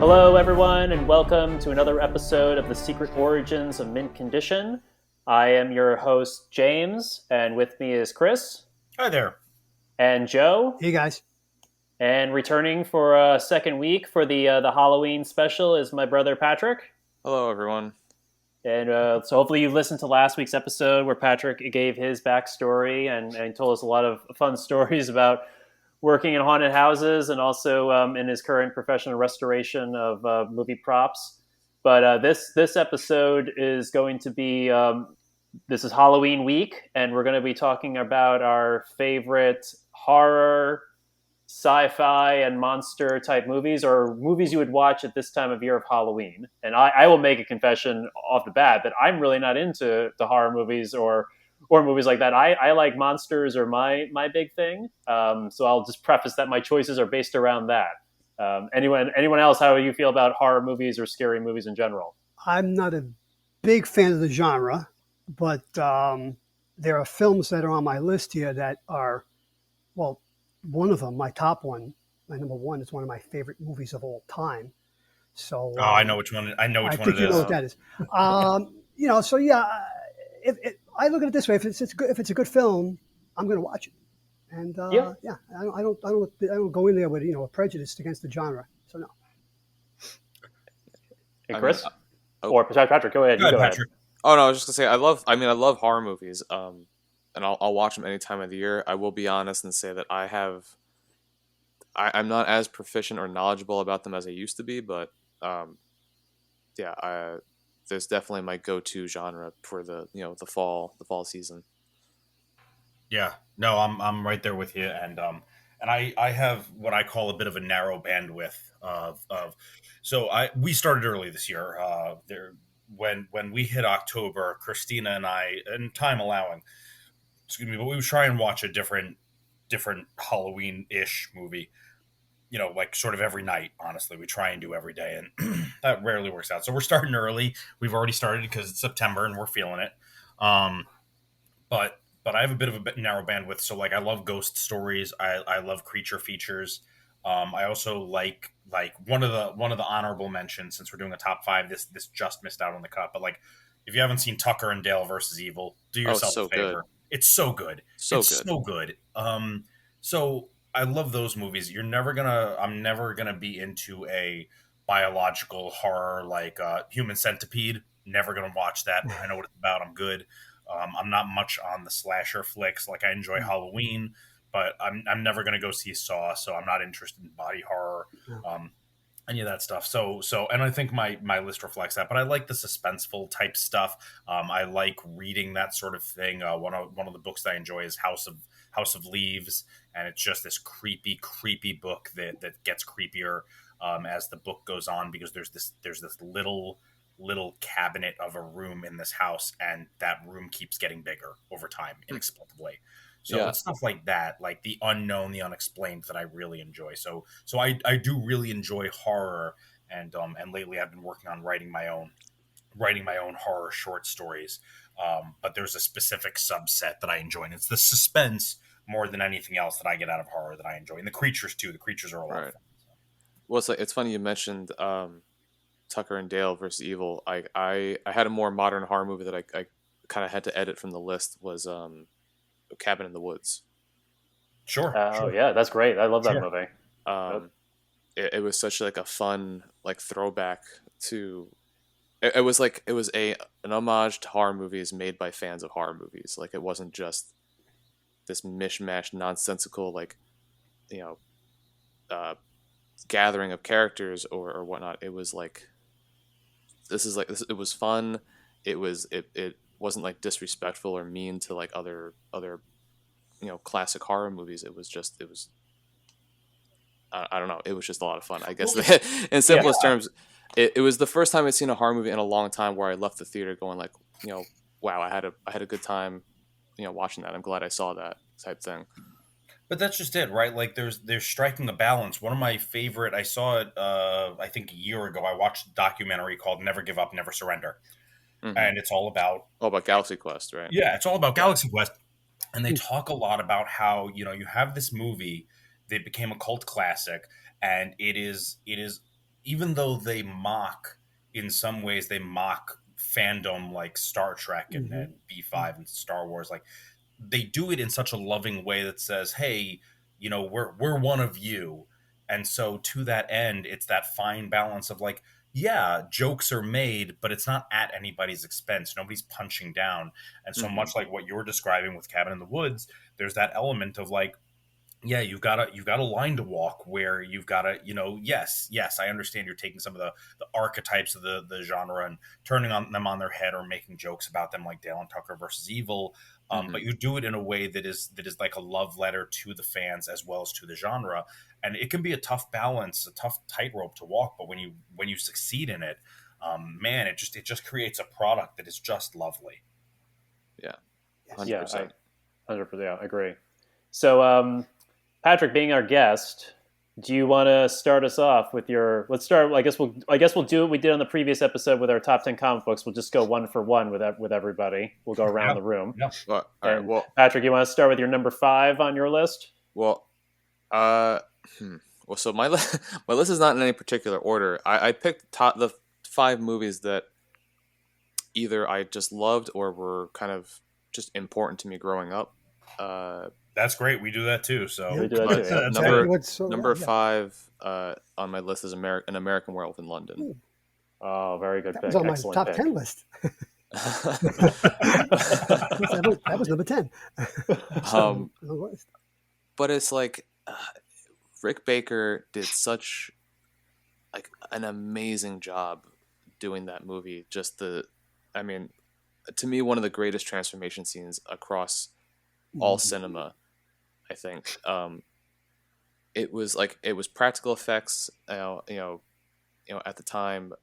Hello, everyone, and welcome to another episode of The Secret Origins of Mint Condition. I am your host, James, and with me is Chris. Hi there. And Joe. Hey, guys. And returning for a second week for the Halloween special is my brother, Patrick. Hello, everyone. And so hopefully you listened to last week's episode where Patrick gave his backstory and told us a lot of fun stories about working in haunted houses and also in his current professional restoration of movie props. But this episode is going to be, this is Halloween week, and we're going to be talking about our favorite horror, sci-fi, and monster type movies, or movies you would watch at this time of year of Halloween. And I will make a confession off the bat that I'm really not into the horror movies or movies like that. I like monsters are my big thing. So I'll just preface that my choices are based around that. Anyone else, how do you feel about horror movies or scary movies in general? I'm not a big fan of the genre, but there are films that are on my list here that are, well, one of them, my top one, my number one, is one of my favorite movies of all time. So I know which one. I know which I one think it you is. know what that is. So yeah, I look at it this way: if it's a good film, I'm going to watch it. And I don't go in there with a prejudice against the genre. So no. Hey, Chris, or Patrick, go ahead. Go ahead, Patrick. Oh no, I was just gonna say I love horror movies. And I'll watch them any time of the year. I will be honest and say that I'm not as proficient or knowledgeable about them as I used to be, but there's definitely my go-to genre for the fall fall season. Yeah, no, I'm right there with you, and I have what I call a bit of a narrow bandwidth of so we started early this year. When we hit October, Christina and I, and time allowing, but we would try and watch a different Halloween-ish movie, like sort of every night. Honestly, we try and do every day, and that rarely works out. So we're starting early. We've already started because it's September and we're feeling it. But I have a bit of a narrow bandwidth. So like I love ghost stories. I love creature features. I also like one of the honorable mentions, since we're doing a top 5. This just missed out on the cut, but like if you haven't seen Tucker and Dale versus Evil, do yourself a favor. Good. It's so good. So good. So I love those movies. I'm never gonna be into a biological horror like Human Centipede. Never gonna watch that. I know what it's about. I'm good. I'm not much on the slasher flicks. Like I enjoy Halloween, but I'm never gonna go see Saw. So I'm not interested in body horror. Any of that stuff. So, and I think my list reflects that. But I like the suspenseful type stuff. I like reading that sort of thing. One of the books that I enjoy is House of Leaves, and it's just this creepy book that gets creepier as the book goes on, because there's this little cabinet of a room in this house, and that room keeps getting bigger over time inexplicably. So it's stuff like that, like the unknown, the unexplained, that I really enjoy. So I do really enjoy horror, and lately I've been working on writing my own horror short stories. But there's a specific subset that I enjoy, and it's the suspense more than anything else that I get out of horror that I enjoy, and the creatures too. The creatures are a lot of fun. Well, it's funny you mentioned Tucker and Dale versus Evil. I had a more modern horror movie that I kind of had to edit from the list was Cabin in the Woods. Sure. Yeah, that's great. I love that movie. It was such like a fun like throwback to. It was an homage to horror movies made by fans of horror movies. Like it wasn't just this mishmash nonsensical gathering of characters or whatnot. It was like it was fun. It wasn't like disrespectful or mean to like other classic horror movies. I don't know. It was just a lot of fun, I guess. In simplest terms, it was the first time I'd seen a horror movie in a long time where I left the theater going like, wow, I had a good time, watching that. I'm glad I saw that type thing. But that's just it, right? Like there's striking a balance. One of my favorite, I saw it, I think a year ago. I watched a documentary called Never Give Up, Never Surrender. Mm-hmm. And it's all about Galaxy Quest, right? Yeah, it's all about Galaxy Quest. And they talk a lot about how, you have this movie that became a cult classic, and it is even though they mock, in some ways, they mock fandom like Star Trek and B5 and Star Wars. Like, they do it in such a loving way that says, hey, you know, we're one of you. And so to that end, it's that fine balance of like, yeah, jokes are made, but it's not at anybody's expense. Nobody's punching down. And so much like what you're describing with Cabin in the Woods, there's that element of like, yeah, you've got a line to walk where you've got to, you know, yes, I understand you're taking some of the archetypes of the genre and turning them on their head or making jokes about them, like Dale and Tucker versus Evil. But you do it in a way that is like a love letter to the fans as well as to the genre, and it can be a tough balance, a tough tightrope to walk. But when you succeed in it, man, it just creates a product that is just lovely. Yeah, 100%. Yeah, 100%. Yeah, I agree. So, Patrick, being our guest, do you want to start us off with your? Let's start. I guess we'll do what we did on the previous episode with our top 10 comic books. We'll just go one for one with everybody. We'll go around the room. Yeah. All right. Well, Patrick, you want to start with your number 5 on your list? Well, so my list is not in any particular order. I picked the 5 movies that either I just loved or were kind of just important to me growing up. That's great. We do that too. So we do that too. Number 5 on my list is An American Werewolf in London. Ooh. Oh, very good pick. That was on Excellent my top pick. 10 list. that was number 10. But it's like Rick Baker did such like an amazing job doing that movie. To me, one of the greatest transformation scenes across all cinema. I think it was practical effects. At the time,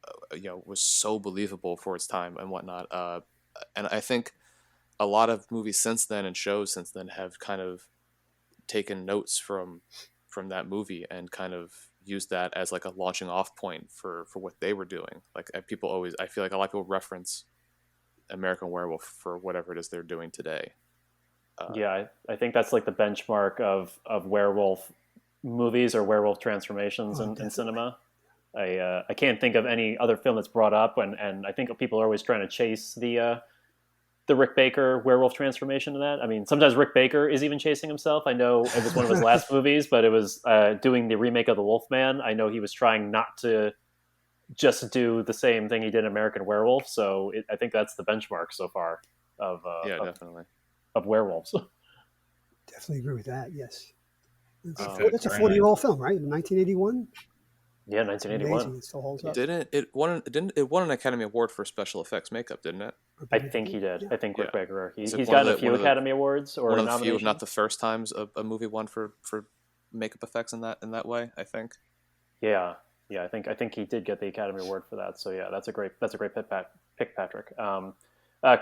was so believable for its time and whatnot. And I think a lot of movies since then and shows since then have kind of taken notes from that movie and kind of used that as like a launching off point for what they were doing. Like I feel like a lot of people reference American Werewolf for whatever it is they're doing today. I think that's like the benchmark of werewolf movies or werewolf transformations in cinema. I can't think of any other film that's brought up, and I think people are always trying to chase the Rick Baker werewolf transformation in that. I mean, sometimes Rick Baker is even chasing himself. I know it was one of his last movies, but it was doing the remake of the Wolfman. I know he was trying not to just do the same thing he did in American Werewolf. So I think that's the benchmark so far definitely. Of werewolves. Definitely agree with that. Yes, that's a 40-year-old film, right? 1981. Yeah, 1981. Amazing. It still holds up. Didn't it won an Academy Award for special effects makeup? Didn't it? I think he did. I think Rick Baker. He's gotten a few Academy Awards or one of the few, if not the first times a movie won for makeup effects in that way. I think. Yeah. I think he did get the Academy Award for that. So yeah, that's a great pick, Patrick.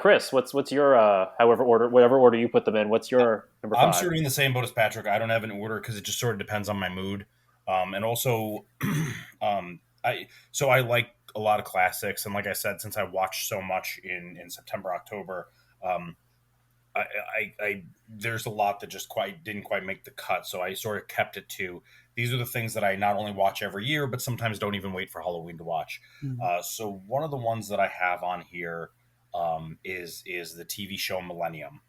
Chris, what's your whatever order you put them in? What's your number 5? I'm sort of in the same boat as Patrick. I don't have an order because it just sort of depends on my mood, and also, I like a lot of classics, and like I said, since I watched so much in September, October, I there's a lot that just didn't quite make the cut, so I sort of kept it to these are the things that I not only watch every year, but sometimes don't even wait for Halloween to watch. So one of the ones that I have on here. Is the TV show Millennium,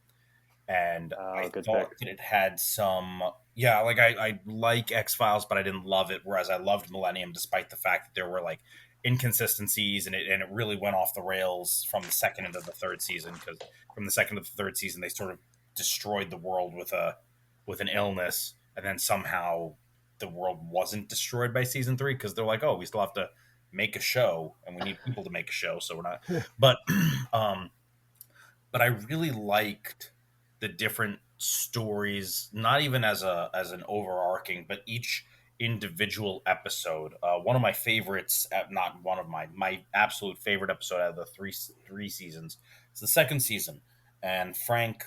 and I thought that it had some I like X-Files, but I didn't love it, whereas I loved Millennium despite the fact that there were like inconsistencies and it really went off the rails from the second into the third season, because from the second to the third season they sort of destroyed the world with an illness, and then somehow the world wasn't destroyed by season 3 because they're like, oh, we still have to make a show and we need people to make a show, so we're not but I really liked the different stories, not even as an overarching, but each individual episode. One of my favorites, not one of my absolute favorite episode out of the three seasons, it's the second season, and Frank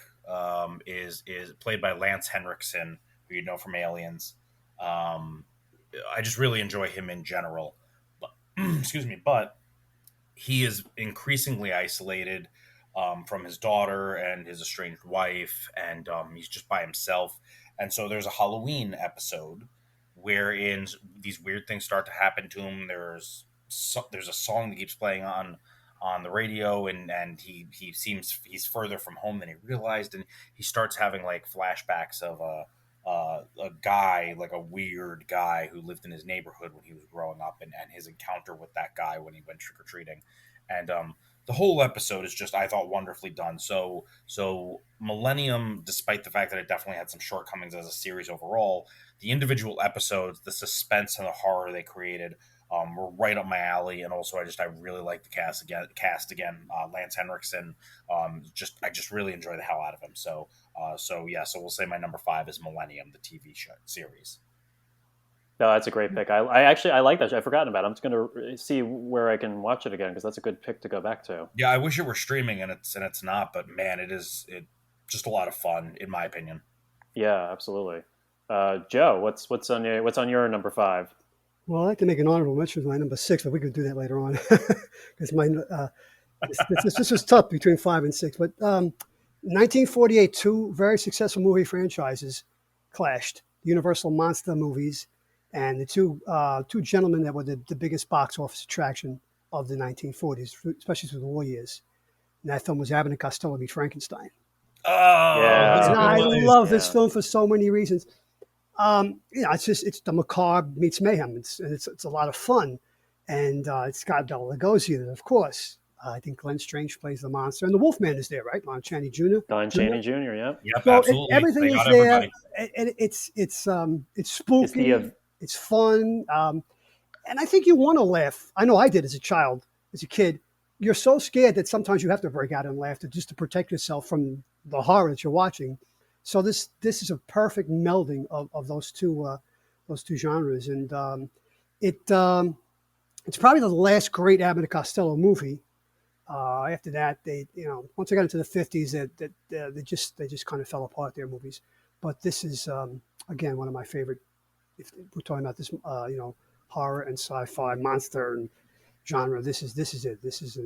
is played by Lance Henriksen, who you know from Aliens. I just really enjoy him in general. Excuse me, but he is increasingly isolated from his daughter and his estranged wife, and he's just by himself. And so there's a Halloween episode wherein these weird things start to happen to him. There's a song that keeps playing on the radio, and he seems he's further from home than he realized, and he starts having like flashbacks of a guy, like a weird guy who lived in his neighborhood when he was growing up, and his encounter with that guy when he went trick-or-treating. And the whole episode is just, I thought, wonderfully done. So Millennium, despite the fact that it definitely had some shortcomings as a series overall, the individual episodes, the suspense and the horror they created were right up my alley. And also, I really like the cast again. Lance Henriksen, I just really enjoy the hell out of him. So we'll say my number 5 is Millennium, the TV show series. No, that's a great pick. I like that show. I've forgotten about it. I'm just going to see where I can watch it again, because that's a good pick to go back to. Yeah, I wish it were streaming, and it's not, but man, it's just a lot of fun, in my opinion. Yeah, absolutely. Joe, what's on your number 5? Well, I like to make an honorable mention of my number 6, but we could do that later on, because this was tough between 5 and 6. But 1948, 2 very successful movie franchises clashed: Universal monster movies, and the two gentlemen that were the biggest box office attraction of the 1940s, especially through the war years. And that film was Abbott and Costello meet Frankenstein. Oh, yeah. And I love this film for so many reasons. It's the macabre meets mayhem. It's a lot of fun, and it's got Bela Lugosi in it, of course. I think Glenn Strange plays the monster, and the Wolfman is there, right? Lon Chaney Jr. Lon Chaney Jr. Yeah. Yep, So absolutely. everything is there, and it's spooky. It's fun, and I think you want to laugh. I know I did as a kid. You're so scared that sometimes you have to break out in laughter just to protect yourself from the horror that you're watching. So this is a perfect melding of those two genres, and it's probably the last great Abbott and Costello movie. After that, once they got into the 50s, they just kind of fell apart, their movies. But this is again one of my favorite. If we're talking about this, horror and sci-fi, monster and genre, this is it. This is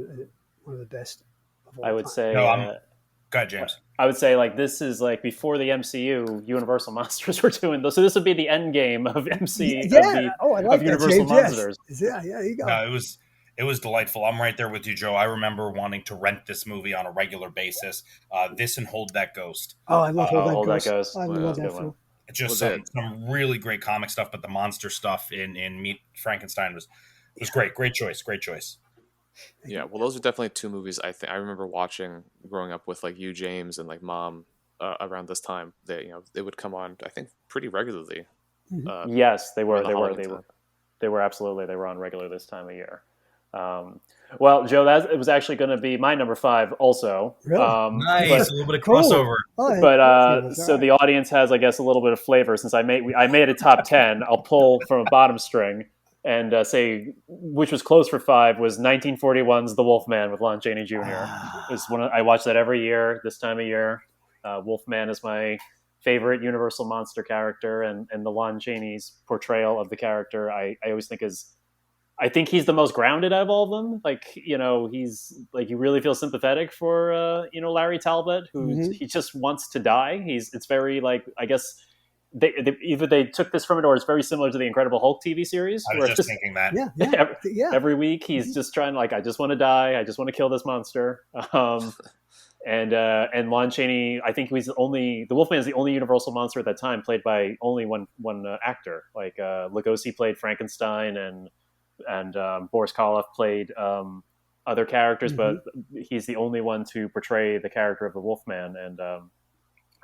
one of the best of all I would time. say. Go ahead, James. I would say this is before the MCU, Universal Monsters were doing this. So this would be the end game of MC. I like of Universal Monsters. Yes. Yeah, there you go. It was delightful. I'm right there with you, Joe. I remember wanting to rent this movie on a regular basis. This and Hold That Ghost. Oh, I love Hold That Ghost. I love that film. It's just some really great comic stuff, but the monster stuff in Meet Frankenstein was great. Great choice. Yeah, well, those are definitely 2 movies I remember watching growing up with you, James, and Mom around this time. They would come on, I think, pretty regularly. Mm-hmm. Yes, they were. They were absolutely. They were on regular this time of year. Well, Joe, it was actually going to be my number 5 also. Really? Nice, a little bit of crossover. Oh, but so the audience has, I guess, a little bit of flavor. Since I made a top 10, I'll pull from a bottom string and say which was close for 5 was 1941's The Wolfman with Lon Chaney Jr. I watch that every year this time of year. Wolfman is my favorite Universal monster character, and the Lon Chaney's portrayal of the character I always think is. I think he's the most grounded out of all of them. He's you really feel sympathetic for Larry Talbot, who he just wants to die. It's very I guess either they took this from it, or it's very similar to the Incredible Hulk TV series. I was just thinking that. Yeah. Every week he's just trying I just want to die. I just want to kill this monster. And Lon Chaney, I think the Wolfman is the only Universal monster at that time played by only one actor. Lugosi played Frankenstein, and Boris Karloff played other characters, but he's the only one to portray the character of the Wolfman, and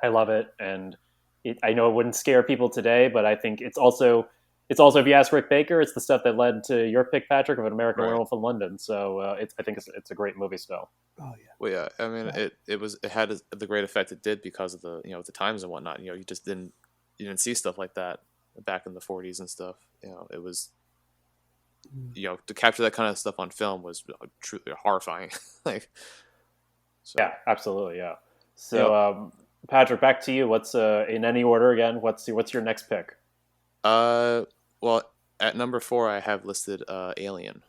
I love it. And I know it wouldn't scare people today, but I think it's also if you ask Rick Baker, it's the stuff that led to your pick, Patrick, of An American Werewolf in London. So I think it's a great movie still. Oh yeah. Well, yeah. I mean, it had the great effect it did because of the the times and whatnot. You just didn't see stuff like that back in the 40s and stuff. It was. To capture that kind of stuff on film was truly horrifying. So. Yeah, absolutely, yeah. So, Patrick, back to you. What's in any order again? What's your next pick? Well, at number 4, I have listed Alien.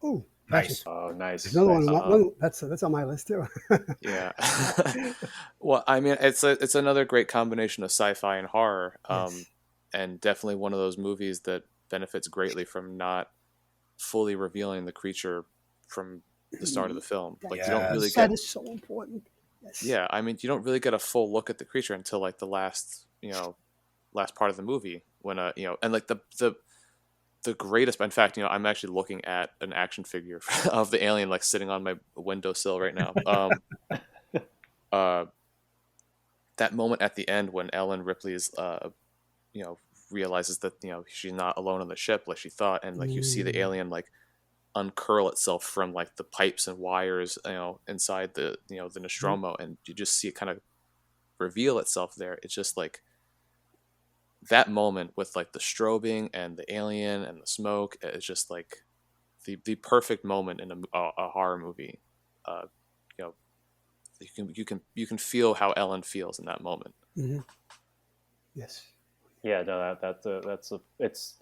Oh, nice. Oh, nice. Another one. That's on my list too. Yeah. Well, I mean, it's another great combination of sci-fi and horror. Yes. and definitely one of those movies that benefits greatly from not fully revealing the creature from the start of the film. Like you don't really that is so important. Yes. Yeah, I mean, you don't really get a full look at the creature until like the last part of the movie when and like the greatest. In fact, I'm actually looking at an action figure of the alien like sitting on my windowsill right now. That moment at the end when Ellen Ripley's realizes that she's not alone on the ship like she thought, and like you see the alien like uncurl itself from like the pipes and wires inside the the Nostromo, and you just see it kind of reveal itself there. It's just like that moment with like the strobing and the alien and the smoke. It's just like the perfect moment in a horror movie. You can feel how Ellen feels in that moment. Mm-hmm. Yes. Yeah, no, it's.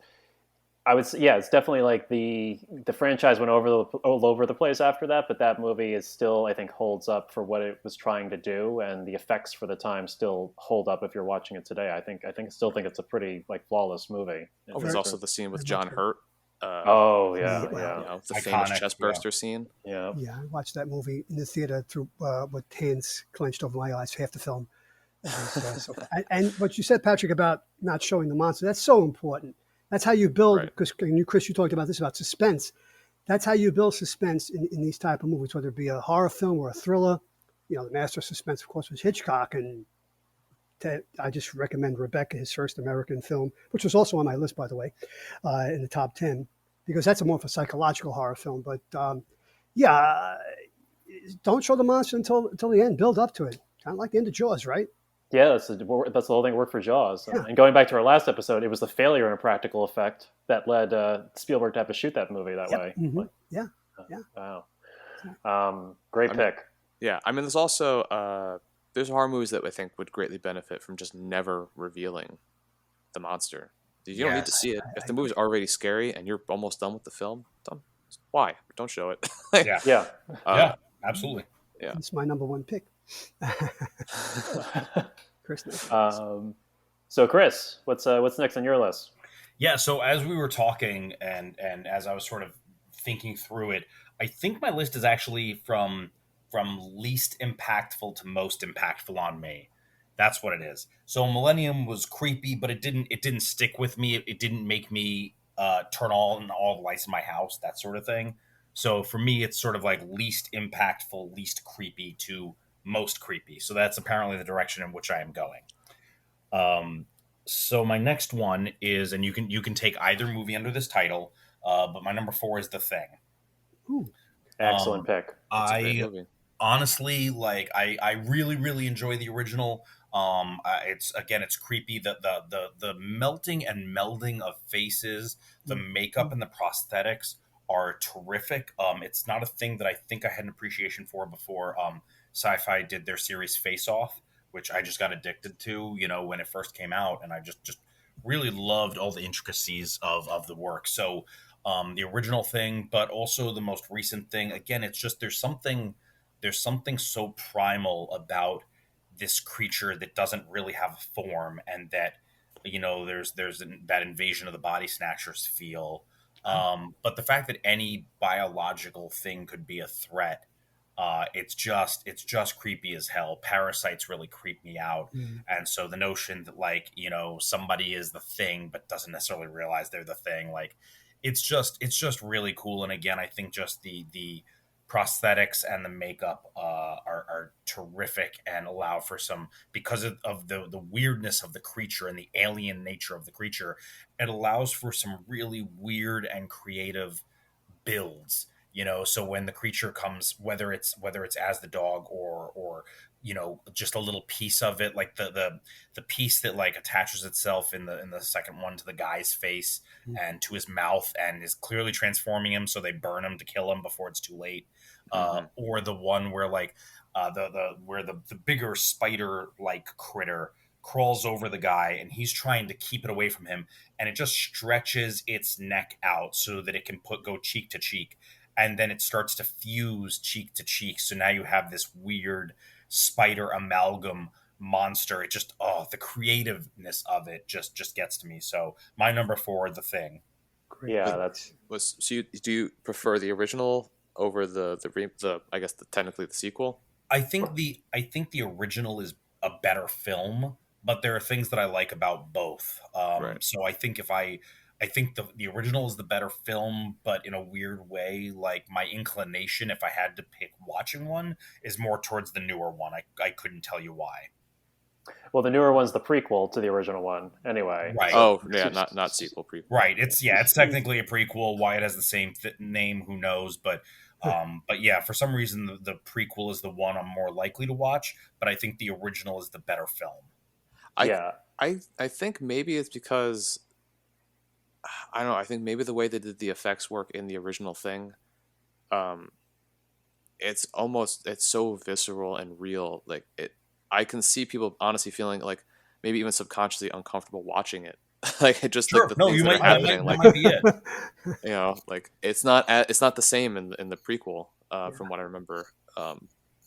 I would say, yeah, it's definitely like the franchise went all over the place after that, but that movie is still, I think, holds up for what it was trying to do, and the effects for the time still hold up if you're watching it today. I still think it's a pretty like flawless movie. There's also the scene with John Hurt. The famous chest burster scene. Yeah, I watched that movie in the theater through with hands clenched over my eyes for half the film. And what you said, Patrick, about not showing the monster, that's so important. That's how you build, because Chris, you talked about this, about suspense. That's how you build suspense in these type of movies, whether it be a horror film or a thriller. The master of suspense, of course, was Hitchcock, and I just recommend Rebecca, his first American film, which was also on my list, by the way, in the top 10, because that's more of a psychological horror film. But don't show the monster until the end. Build up to it, kind of like the end of Jaws, right? Yeah, that's the whole thing. Worked for Jaws. Yeah. And going back to our last episode, it was the failure in a practical effect that led Spielberg to have to shoot that movie that way. Mm-hmm. Wow. Great pick. Yeah, I mean, there's also there's horror movies that I think would greatly benefit from just never revealing the monster. You don't need to see it. If the movie's already scary and you're almost done with the film, why? Don't show it. Yeah, absolutely. Yeah, it's my number one pick. Chris, so Chris, what's next on your list? Yeah, so as we were talking and as I was sort of thinking through it, I think my list is actually from least impactful to most impactful on me. That's what it is. So Millennium was creepy, but it didn't stick with me. It didn't make me turn on all the lights in my house, that sort of thing. So for me, it's sort of like least impactful, least creepy to most creepy. So that's apparently the direction in which I am going. So my next one is, and you can take either movie under this title, but my number 4 is The Thing. Ooh. Excellent pick. I honestly I really, really enjoy the original. It's creepy. The melting and melding of faces, the makeup and the prosthetics are terrific. It's not a thing that I think I had an appreciation for before sci-fi did their series Face Off, which I just got addicted to, when it first came out, and I just really loved all the intricacies of the work. So the original Thing, but also the most recent Thing, again, it's just there's something so primal about this creature that doesn't really have a form, and that there's that invasion of the body snatchers feel. But the fact that any biological thing could be a threat, it's just creepy as hell. Parasites really creep me out. And so the notion that somebody is the thing but doesn't necessarily realize they're the thing, it's just really cool. And again, I think just the prosthetics and the makeup are terrific and allow for some, because of the weirdness of the creature and the alien nature of the creature, it allows for some really weird and creative builds. So when the creature comes, whether it's as the dog or just a little piece of it, like the piece that attaches itself in the second one to the guy's face and to his mouth and is clearly transforming him, so they burn him to kill him before it's too late. Or the one where the bigger spider critter crawls over the guy and he's trying to keep it away from him, and it just stretches its neck out so that it can go cheek to cheek, and then it starts to fuse cheek to cheek. So now you have this weird spider amalgam monster. It just the creativeness of it just gets to me. So my number 4, The Thing. Great. Yeah, do you prefer the original over the I guess technically the sequel? I think the original is a better film, but there are things that I like about both. Right. So I think I think the original is the better film, but in a weird way, like my inclination, if I had to pick watching one, is more towards the newer one. I couldn't tell you why. Well, the newer one's the prequel to the original one, anyway. Right. Oh, yeah, not sequel, prequel. Right. It's technically a prequel. Why it has the same name, who knows? But yeah, for some reason the prequel is the one I'm more likely to watch. But I think the original is the better film. I think maybe it's because I don't know. I think maybe the way they did the effects work in the original Thing, it's so visceral and real. Like I can see people honestly feeling like maybe even subconsciously uncomfortable watching it. Like it just sure. like the things that are happening. That might be it. You know, like it's not the same in the prequel from what I remember.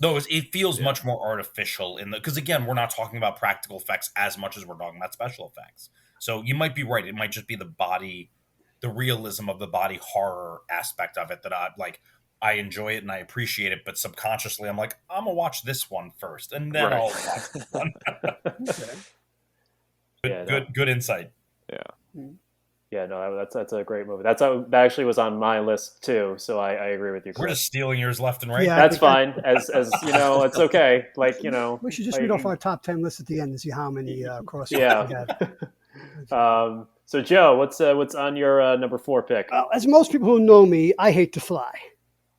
No, it feels much more artificial because again, we're not talking about practical effects as much as we're talking about special effects. So you might be right. It might just be the realism of the body horror aspect of it that I enjoy it and I appreciate it, but subconsciously I'm like, I'm gonna watch this one first, and then I'll watch this one. Good insight. Yeah. Yeah, no, that's a great movie. That actually was on my list too, so I agree with you, Chris. We're just stealing yours left and right. Yeah, that's fine. As you know, it's okay. Like, you know, we should just read off our top 10 list at the end and see how many crossovers we have. So Joe, what's on your number 4 pick? As most people who know me, I hate to fly.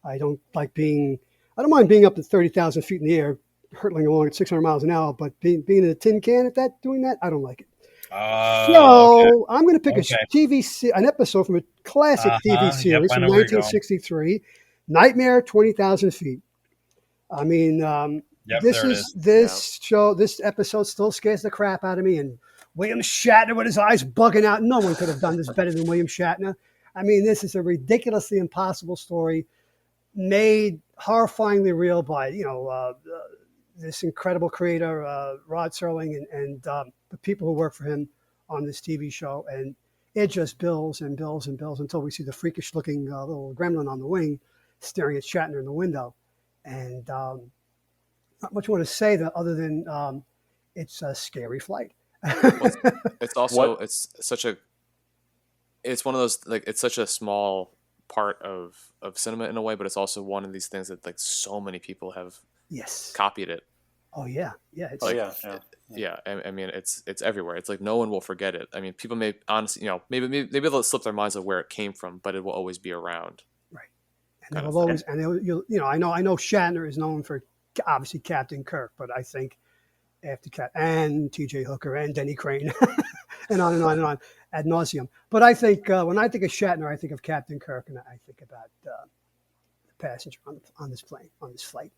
I don't mind being up to 30,000 feet in the air, hurtling along at 600 miles an hour, but being in a tin can doing that, I don't like it. So I'm going to pick an episode from a classic TV series from 1963, Nightmare 20,000 Feet. I mean, this episode still scares the crap out of me. And William Shatner with his eyes bugging out. No one could have done this better than William Shatner. I mean, this is a ridiculously impossible story made horrifyingly real by, this incredible creator, Rod Serling, and the people who work for him on this TV show. And it just builds and builds and builds until we see the freakish looking little gremlin on the wing staring at Shatner in the window. And not much more to say other than it's a scary flight. It's also, it's one of those, like, it's such a small part of cinema in a way, but it's also one of these things that like so many people have copied it. Oh yeah. It's I mean, it's everywhere. It's like no one will forget it. I mean, people may honestly, maybe they'll slip their minds of where it came from, but it will always be around. Right. And they'll always, I know Shatner is known for obviously Captain Kirk, but I think after and T.J. Hooker and Denny Crane, and on and on and on ad nauseum. But I think when I think of Shatner, I think of Captain Kirk, and I think about the passenger on this plane, on this flight.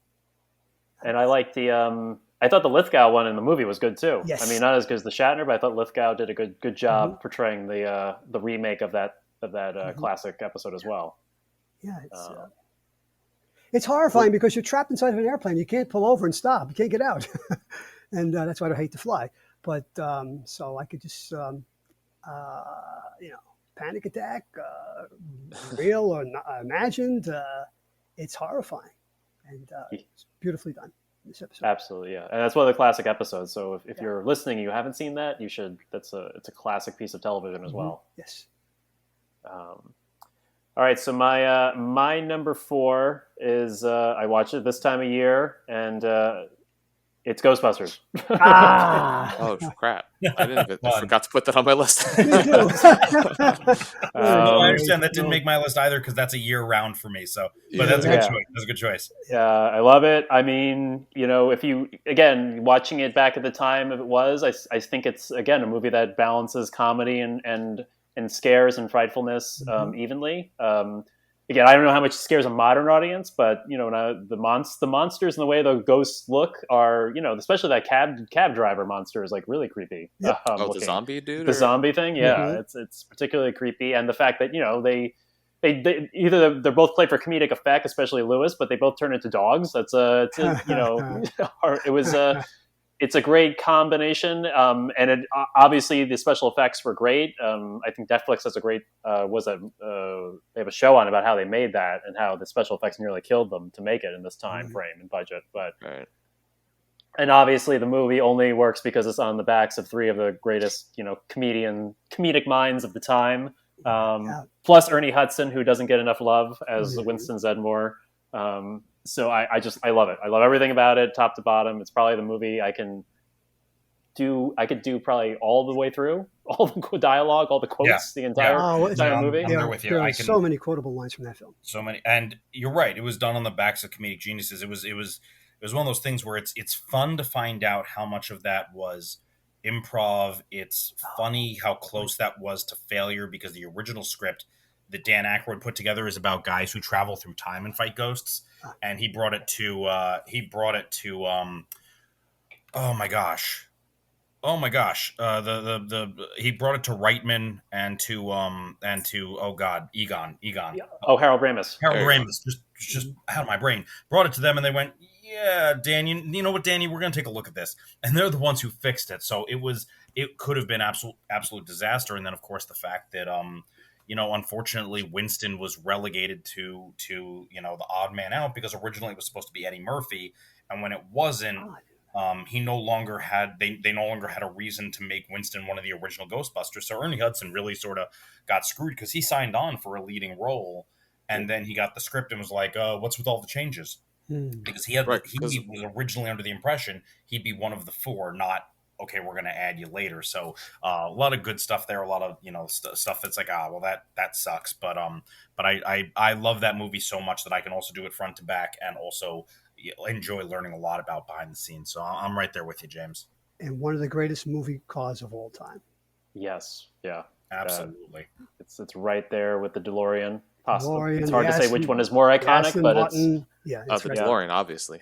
And I like I thought the Lithgow one in the movie was good too. Yes. I mean, not as good as the Shatner, but I thought Lithgow did a good job portraying the remake of that classic episode as well. Yeah, it's horrifying because you're trapped inside of an airplane. You can't pull over and stop. You can't get out, and that's why I hate to fly. But so I could just panic attack, real or not, imagined. It's horrifying, and it's beautifully done. This episode. Absolutely, yeah, and that's one of the classic episodes. So if you're listening and you haven't seen that, you should. It's a classic piece of television as well. Yes. All right, so my number 4 is I watch it this time of year, and it's Ghostbusters. Oh crap! I forgot to put that on my list. I understand that didn't make my list either because that's a year round for me. So, but that's a good choice. That's a good choice. Yeah, I love it. I mean, if you watching it back at the time, I think it's again a movie that balances comedy and scares and frightfulness evenly. Again, I don't know how much it scares a modern audience, but the monsters and the way the ghosts look are, especially that cab driver monster is like really creepy. Yep. The zombie dude, the zombie thing, it's particularly creepy, and the fact that they either they're both played for comedic effect, especially Lewis, but they both turn into dogs. It it's a great combination, and it, obviously the special effects were great. I think Netflix has a great they have a show on about how they made that and how the special effects nearly killed them to make it in this time frame and budget. But and obviously the movie only works because it's on the backs of three of the greatest comedic minds of the time. Plus Ernie Hudson, who doesn't get enough love as Winston Zeddemore. So I love it. I love everything about it, top to bottom. It's probably the movie I could do probably all the way through, all the dialogue, all the quotes, the entire movie. I'm there with you. There are so many quotable lines from that film. So many, and you're right. It was done on the backs of comedic geniuses. It was one of those things where it's fun to find out how much of that was improv. It's funny how close that was to failure, because the original script that Dan Aykroyd put together is about guys who travel through time and fight ghosts, and he brought it to oh my gosh, he brought it to Reitman and to Egon. Harold Ramis. Just out of my brain. Brought it to them, and they went, yeah, Dan, you know what, Danny, we're going to take a look at this. And they're the ones who fixed it. So it could have been absolute disaster. And then, of course, the fact that, unfortunately, Winston was relegated to the odd man out, because originally it was supposed to be Eddie Murphy. And when it wasn't, they no longer had a reason to make Winston one of the original Ghostbusters. So Ernie Hudson really sort of got screwed, because he signed on for a leading role. And then he got the script and was like, what's with all the changes? Because he was originally under the impression he'd be one of the four, not, okay, we're going to add you later. So a lot of good stuff there, a lot of stuff that's like, that sucks. But I love that movie so much that I can also do it front to back and also enjoy learning a lot about behind the scenes. So I'm right there with you, James. And one of the greatest movie cars of all time. Yes, yeah, absolutely. It's right there with the DeLorean. DeLorean, it's hard to say which one is more iconic, but Martin. It's the DeLorean, obviously.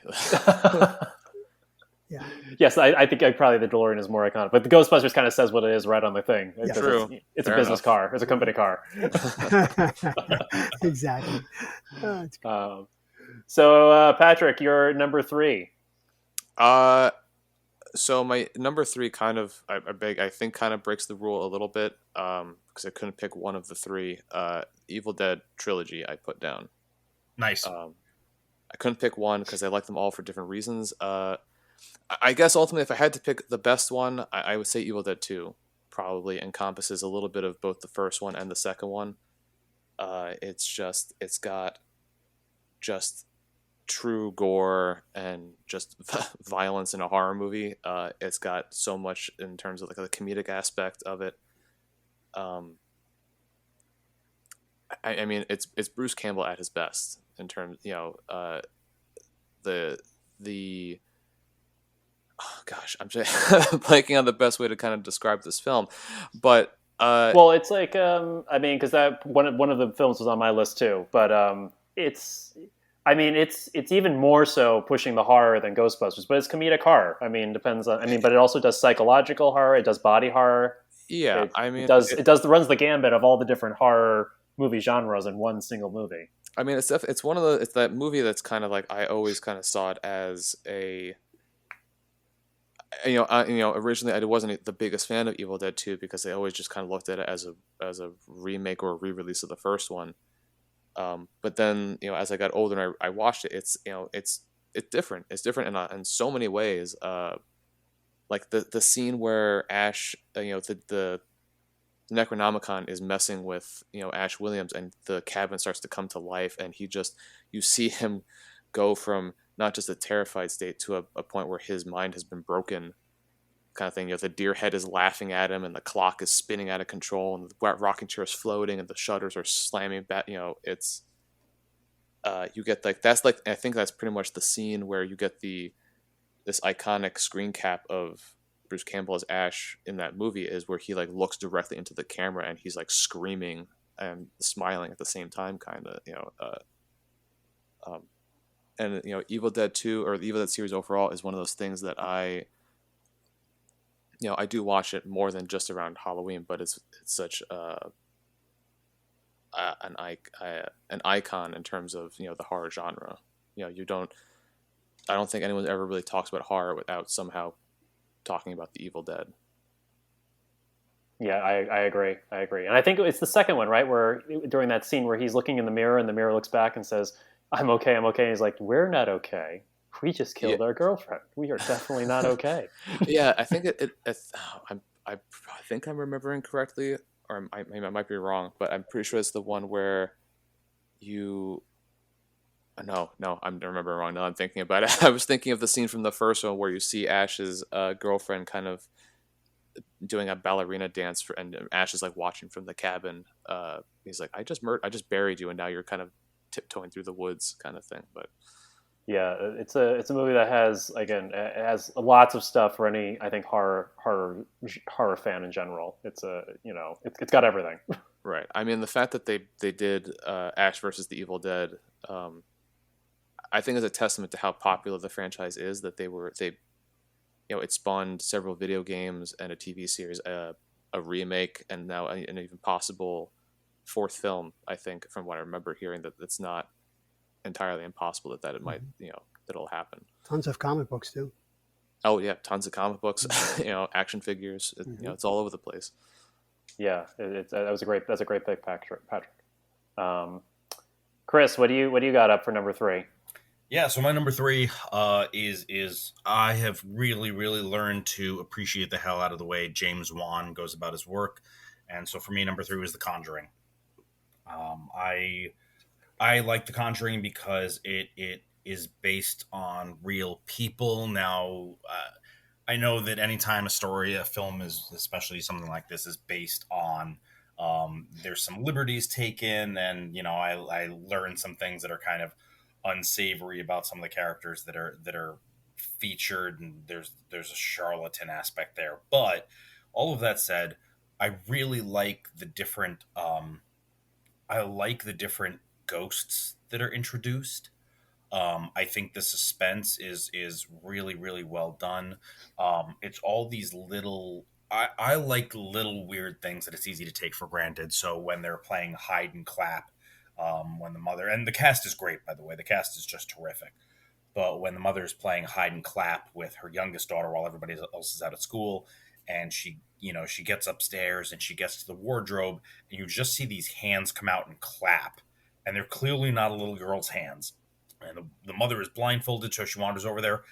Yeah. Yes, I think probably the DeLorean is more iconic, but the Ghostbusters kind of says what it is right on the thing. Yeah. True. It's a business car. It's a company car. Exactly. So, Patrick, you're number 3. So my number 3 kind of, I think kind of breaks the rule a little bit, because I couldn't pick one of the 3. Evil Dead Trilogy I put down. Nice. I couldn't pick one because I like them all for different reasons. I guess ultimately, if I had to pick the best one, I would say Evil Dead 2 probably encompasses a little bit of both the first one and the second one. It's got just true gore and just violence in a horror movie. It's got so much in terms of like the comedic aspect of it. I mean, it's Bruce Campbell at his best in terms, the oh gosh, I'm just blanking on the best way to kind of describe this film, but well, it's like because that one of the films was on my list too, but it's even more so pushing the horror than Ghostbusters, but it's comedic horror. But it also does psychological horror. It does body horror. Yeah, it runs the gambit of all the different horror movie genres in one single movie. I mean, it's that movie that's kind of like, I always kind of saw it as a, originally I wasn't the biggest fan of Evil Dead 2 because I always just kind of looked at it as a remake or a re-release of the first one. But then, as I got older and I watched it, it's different. It's different in so many ways. Like the scene where Ash, the Necronomicon is messing with, Ash Williams, and the cabin starts to come to life, and you see him go from not just a terrified state to a point where his mind has been broken, kind of thing. The deer head is laughing at him, and the clock is spinning out of control, and the rocking chair is floating, and the shutters are slamming back. It's you get I think that's pretty much the scene where you get this iconic screen cap of Bruce Campbell as Ash in that movie, is where he like looks directly into the camera and he's like screaming and smiling at the same time, kind of. And Evil Dead 2 or the Evil Dead series overall is one of those things that I do watch it more than just around Halloween, but it's such an icon in terms of the horror genre. I don't think anyone ever really talks about horror without somehow talking about the Evil Dead. Yeah, I agree. And I think it's the second one, right? Where during that scene where he's looking in the mirror and the mirror looks back and says, I'm okay. And he's like, we're not okay. We just killed our girlfriend. We are definitely not okay. Yeah, I think I think I'm remembering correctly, or I might be wrong, but I'm pretty sure it's the one where you... No, I'm remembering wrong. No, I'm thinking about it. I was thinking of the scene from the first one where you see Ash's girlfriend kind of doing a ballerina dance, and Ash is like watching from the cabin. He's like, I just buried you, and now you're kind of tiptoeing through the woods, kind of thing. But yeah, it's a movie that has, again, it has lots of stuff for any, I think, horror fan in general. It's it's got everything. Right. I mean, the fact that they did Ash versus the Evil Dead, I think is a testament to how popular the franchise is. That it spawned several video games and a TV series, a remake, and now an even possible fourth film. I think, from what I remember hearing, that it's not entirely impossible that it might, that'll happen. Tons of comic books too. Oh yeah, tons of comic books. Action figures. It's all over the place. Yeah, that's a great pick, Patrick. Chris, what do you got up for number 3? Yeah, so my number 3 is I have really, really learned to appreciate the hell out of the way James Wan goes about his work. And so for me, number 3 was The Conjuring. I like The Conjuring because it is based on real people. Now, I know that anytime a film is, especially something like this, is based on, there's some liberties taken, and I learned some things that are kind of unsavory about some of the characters that are featured, and there's a charlatan aspect there. But all of that said, I really like the different ghosts that are introduced. I think the suspense is really, really well done. It's all these little... I like little weird things that it's easy to take for granted. So when they're playing hide and clap, when the mother... And the cast is great, by the way. The cast is just terrific. But when the mother is playing hide and clap with her youngest daughter while everybody else is out of school, and she gets upstairs and she gets to the wardrobe, and you just see these hands come out and clap. And they're clearly not a little girl's hands. And the mother is blindfolded, so she wanders over there,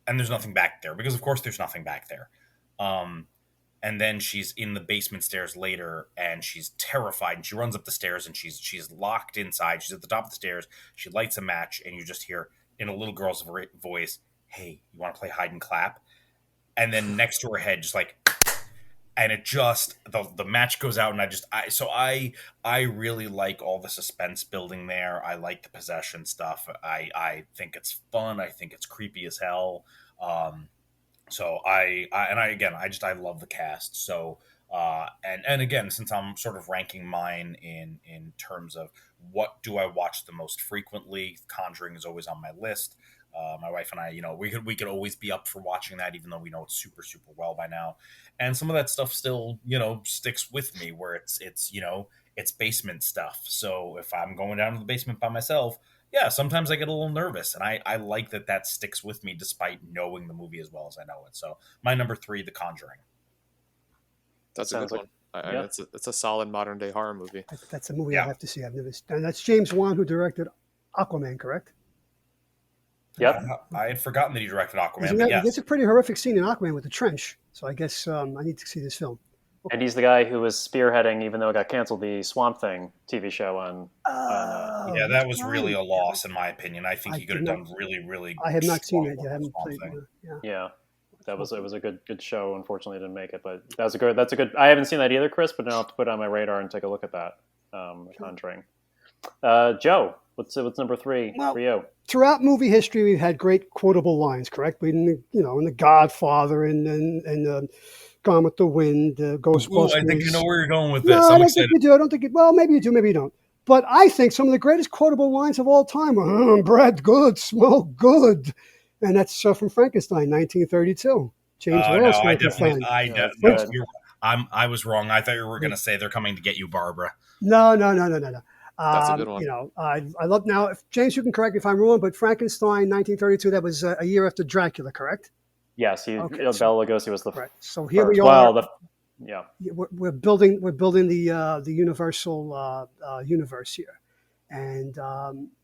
and there's nothing back there, because of course there's nothing back there. And then she's in the basement stairs later, and she's terrified, and she runs up the stairs, and she's locked inside. She's at the top of the stairs. She lights a match, and you just hear in a little girl's voice, "Hey, you want to play hide and clap?" And then next to her head, just like, and it just, the match goes out, and I really like all the suspense building there. I like the possession stuff. I think it's fun. I think it's creepy as hell. So I love the cast. So, and again, since I'm sort of ranking mine in terms of what do I watch the most frequently, Conjuring is always on my list. My wife and I, we could always be up for watching that, even though we know it's super, super well by now. And some of that stuff still, sticks with me, where it's basement stuff. So if I'm going down to the basement by myself, yeah, sometimes I get a little nervous, and I like that sticks with me despite knowing the movie as well as I know it. So my number 3, The Conjuring. That's a good one. It's a solid modern day horror movie. That's a movie I have to see. I've never seen. And that's James Wan, who directed Aquaman, correct? Yep. I had forgotten that he directed Aquaman. Yes. There's a pretty horrific scene in Aquaman with the trench. So I guess I need to see this film. And he's the guy who was spearheading, even though it got canceled, the Swamp Thing TV show on. Yeah, that was really a loss, in my opinion. I think he could have done really, really. I have not seen it yet. I haven't played it. Yeah, it was a good show. Unfortunately, didn't make it, but that's a good. I haven't seen that either, Chris, but now I'll have to put it on my radar and take a look at that. Conjuring. Joe, what's number 3 for you? Throughout movie history, we've had great quotable lines, correct? In The Godfather and Gone with the Wind, Ghostbusters. I think you know where you're going with this. No, I don't think you do. I don't think well, maybe you do, maybe you don't. But I think some of the greatest quotable lines of all time are "bread good, smell good," and that's from Frankenstein, 1932. James Wells. I was wrong. I thought you were going to say "They're coming to get you, Barbara." No. That's a good one. I love now. James, you can correct me if I'm wrong, but Frankenstein, 1932. That was a year after Dracula, correct? Yes, Okay, Bela Lugosi was the right. So here first. we are. Well, We're building the Universal universe here, and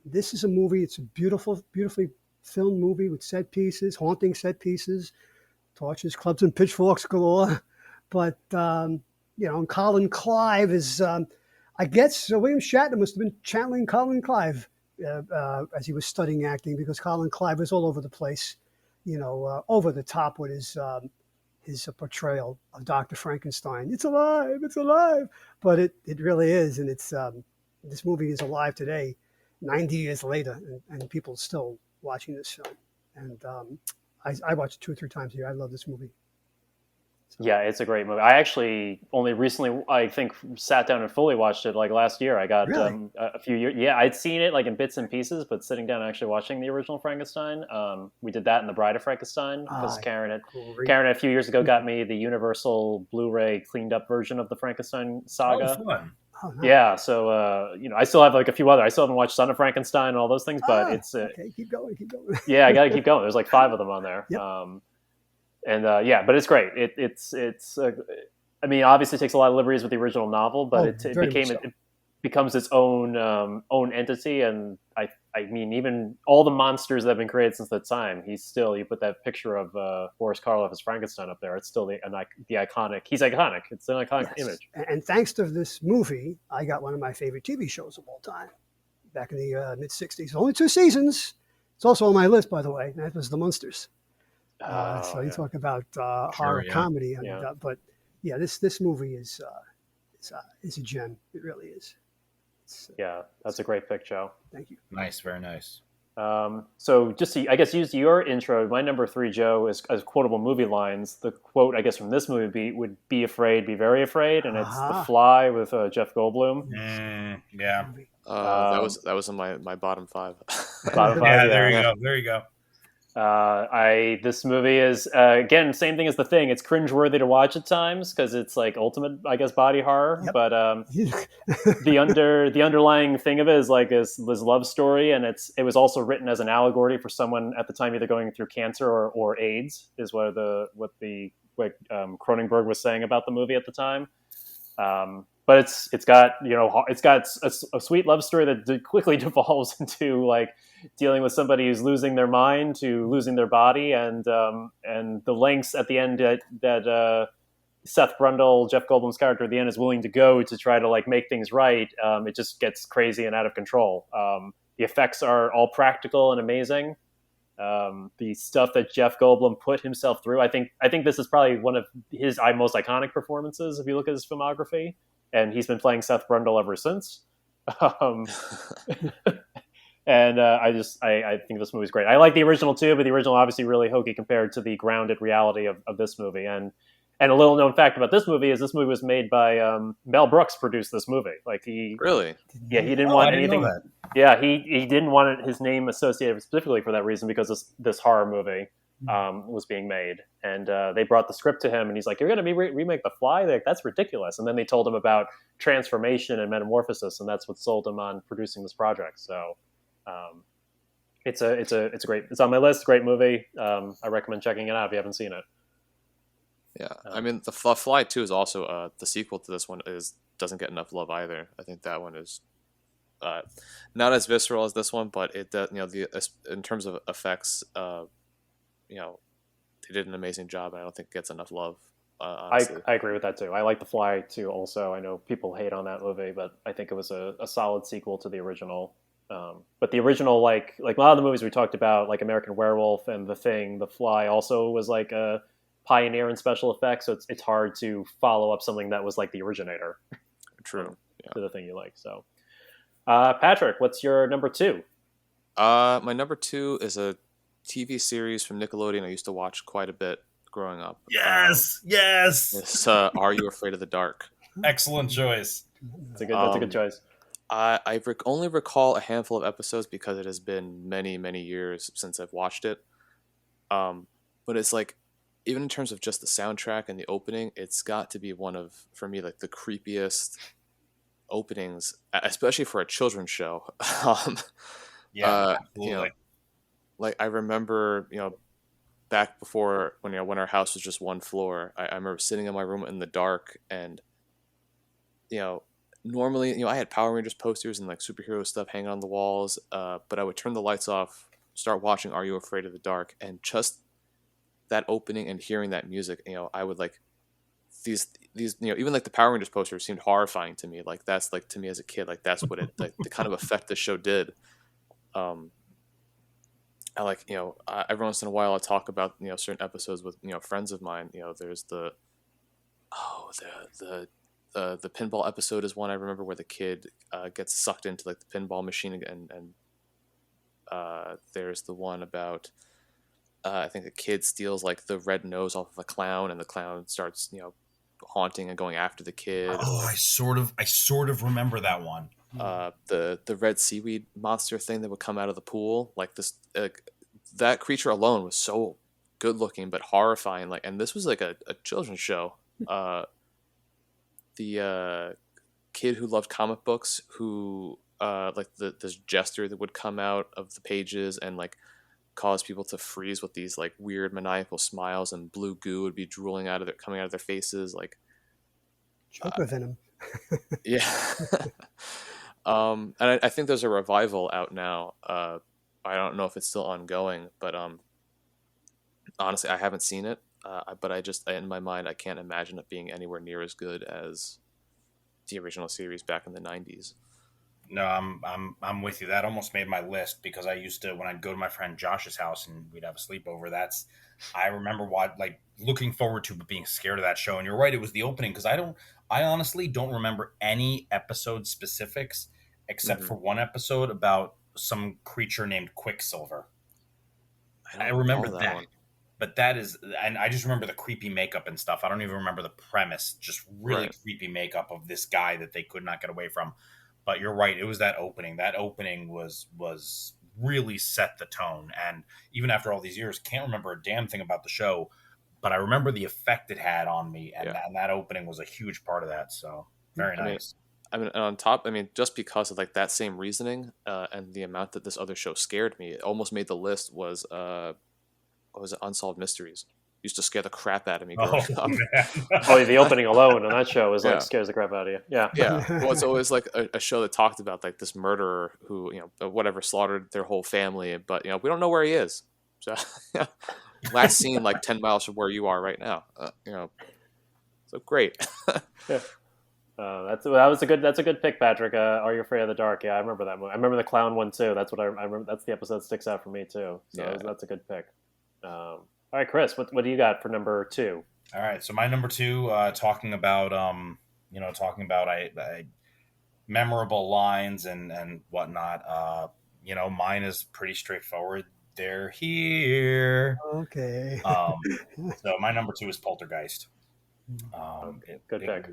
this is a movie. It's a beautifully filmed movie with set pieces, haunting set pieces, torches, clubs, and pitchforks galore. But and Colin Clive is, I guess, William Shatner must have been channeling Colin Clive as he was studying acting, because Colin Clive was all over the place, over the top with his portrayal of Dr. Frankenstein. It's alive, but it really is, and it's this movie is alive today, 90 years later, and people are still watching this film. And I watch it 2 or 3 times a year. I love this movie. Yeah, it's a great movie. I actually only recently, I think, sat down and fully watched it like last year. I got Really? a few years. Yeah, I'd seen it like in bits and pieces, but sitting down and actually watching the original Frankenstein, we did that in the Bride of Frankenstein because Karen a few years ago got me the Universal Blu-ray cleaned up version of the Frankenstein saga. Oh, fun. Oh, nice. Yeah, so I still have like a few other. I still haven't watched Son of Frankenstein and all those things, but it's okay. Keep going. yeah, I got to keep going. There's like 5 of them on there. Yep. But it's great. I mean, obviously it takes a lot of liberties with the original novel, but it becomes its own entity. And I mean, even all the monsters that have been created since that time, you put that picture of Boris Karloff as Frankenstein up there. It's still the iconic. He's iconic. It's an iconic image. And thanks to this movie, I got one of my favorite TV shows of all time back in the mid '60s. Only 2 seasons. It's also on my list, by the way. That was The Munsters. So you talk about horror comedy, but yeah, this movie is a gem. It really is. That's a great pick, Joe. Thank you. Nice, very nice. So just to, I guess, use your intro. My number 3, Joe, is as quotable movie lines. The quote, I guess, from this movie would be afraid, be very afraid, and it's The Fly with Jeff Goldblum. Yeah. That was in my bottom 5. Bottom 5. Yeah, there you go. This movie is again same thing as The Thing. It's cringeworthy to watch at times because it's like ultimate, I guess, body horror. Yep. But the underlying thing of it is like this love story, and it was also written as an allegory for someone at the time either going through cancer or AIDS, is what Cronenberg was saying about the movie at the time. But it's got a sweet love story that quickly devolves into like dealing with somebody who's losing their mind to losing their body, and the lengths at the end that Seth Brundle, Jeff Goldblum's character at the end, is willing to go to try to like make things right. It just gets crazy and out of control. The effects are all practical and amazing. The stuff that Jeff Goldblum put himself through, I think this is probably one of his most iconic performances if you look at his filmography. And he's been playing Seth Brundle ever since. And I think this movie's great. I like the original too, but the original obviously really hokey compared to the grounded reality of this movie. And a little known fact about this movie is this movie was made by Mel Brooks produced this movie. Like he he didn't want anything. Yeah, he didn't want his name associated specifically for that reason because this horror movie was being made, and they brought the script to him, and he's like, "You're going to remake The Fly? Like, that's ridiculous." And then they told him about transformation and metamorphosis, and that's what sold him on producing this project. So, it's on my list. Great movie. I recommend checking it out if you haven't seen it. Yeah, I mean, The Fly 2 is also the sequel to this one doesn't get enough love either. I think that one is not as visceral as this one, but it does. In terms of effects, they did an amazing job, and I don't think it gets enough love. I agree with that too. I like The Fly too. Also, I know people hate on that movie, but I think it was a solid sequel to the original. But the original, like a lot of the movies we talked about, like American Werewolf and The Thing, The Fly also was like a pioneer in special effects. So it's hard to follow up something that was like the originator. True. To the thing you like. So, Patrick, what's your number 2? My number 2 is a TV series from Nickelodeon I used to watch quite a bit growing up. Yes. It's Are You Afraid of the Dark? Excellent choice. That's a good choice. I only recall a handful of episodes because it has been many, many years since I've watched it. But it's like, even in terms of just the soundtrack and the opening, it's got to be one of, for me, like the creepiest openings, especially for a children's show. Absolutely. Like I remember, back before when our house was just one floor, I remember sitting in my room in the dark, and normally I had Power Rangers posters and like superhero stuff hanging on the walls, but I would turn the lights off, start watching Are You Afraid of the Dark, and just that opening and hearing that music, I would like these even like the Power Rangers posters seemed horrifying to me. Like that's like to me as a kid, like that's what it like the kind of effect the show did. I like every once in a while I talk about certain episodes with friends of mine. There's the pinball episode is one I remember where the kid gets sucked into like the pinball machine, and there's the one about I think a kid steals like the red nose off of a clown, and the clown starts haunting and going after the kid. I sort of remember that one. The red seaweed monster thing that would come out of the pool, like this that creature alone was so good looking but horrifying. Like, and this was like a children's show. The kid who loved comic books, who like this jester that would come out of the pages and like cause people to freeze with these like weird maniacal smiles, and blue goo would be drooling coming out of their faces, like Joker venom. Yeah. And I think there's a revival out now. I don't know if it's still ongoing, but honestly, I haven't seen it. But in my mind, I can't imagine it being anywhere near as good as the original series back in the 90s. No, I'm with you. That almost made my list, because I used to, when I'd go to my friend Josh's house and we'd have a sleepover, I remember looking forward to, but being scared of that show. And you're right, it was the opening, because I honestly don't remember any episode specifics except for one episode about some creature named Quicksilver. I remember that one. But that is, and I just remember the creepy makeup and stuff. I don't even remember the premise, just really creepy makeup of this guy that they could not get away from. But you're right, it was that opening. That opening was really set the tone. And even after all these years, can't remember a damn thing about the show, but I remember the effect it had on me, and that opening was a huge part of that. So very nice. On top, just because of like that same reasoning and the amount that this other show scared me, it almost made the list. Was what was it? Unsolved Mysteries. Used to scare the crap out of me growing up. The opening alone on that show was like scares the crap out of you. Yeah. Well, it's always like a show that talked about like this murderer who whatever slaughtered their whole family, but we don't know where he is. So last seen like 10 miles from where you are right now. So great. Yeah. That's a good pick, Patrick. Are You Afraid of the Dark? Yeah, I remember that one. I remember the clown one too. That's what I remember. That's the episode that sticks out for me too. So that's a good pick. All right, Chris, what do you got for number 2? All right, so my number 2, talking about memorable lines and whatnot. Mine is pretty straightforward. They're here. Okay. So my number 2 is Poltergeist. Good pick.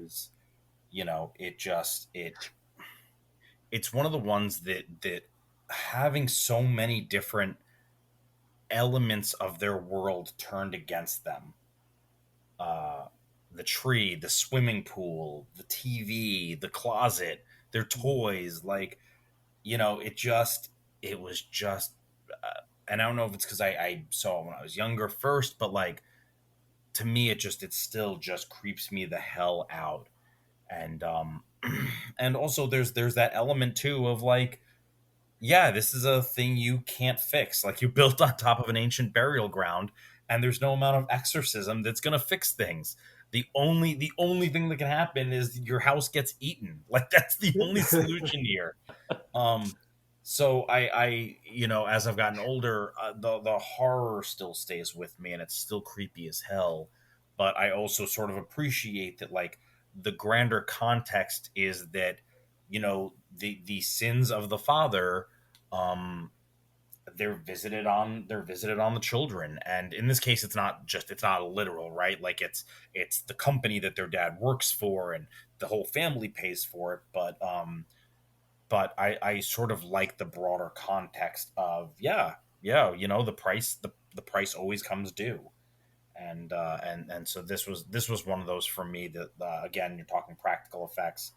It's one of the ones that having so many different elements of their world turned against them. The tree, the swimming pool, the TV, the closet, their toys, it was just, and I don't know if it's because I saw it when I was younger first, but like, to me, it still just creeps me the hell out. And, and also there's that element too of like, yeah, this is a thing you can't fix. Like, you built on top of an ancient burial ground, and there's no amount of exorcism that's going to fix things. The only thing that can happen is your house gets eaten. Like, that's the only solution here. So I as I've gotten older, the horror still stays with me, and it's still creepy as hell. But I also sort of appreciate that, like, the grander context is that, the sins of the father, they're visited on the children. And in this case, it's not literal, right? Like, it's the company that their dad works for, and the whole family pays for it. But I sort of like the broader context of, the price always comes due. And so this was one of those for me that, again, you're talking practical effects.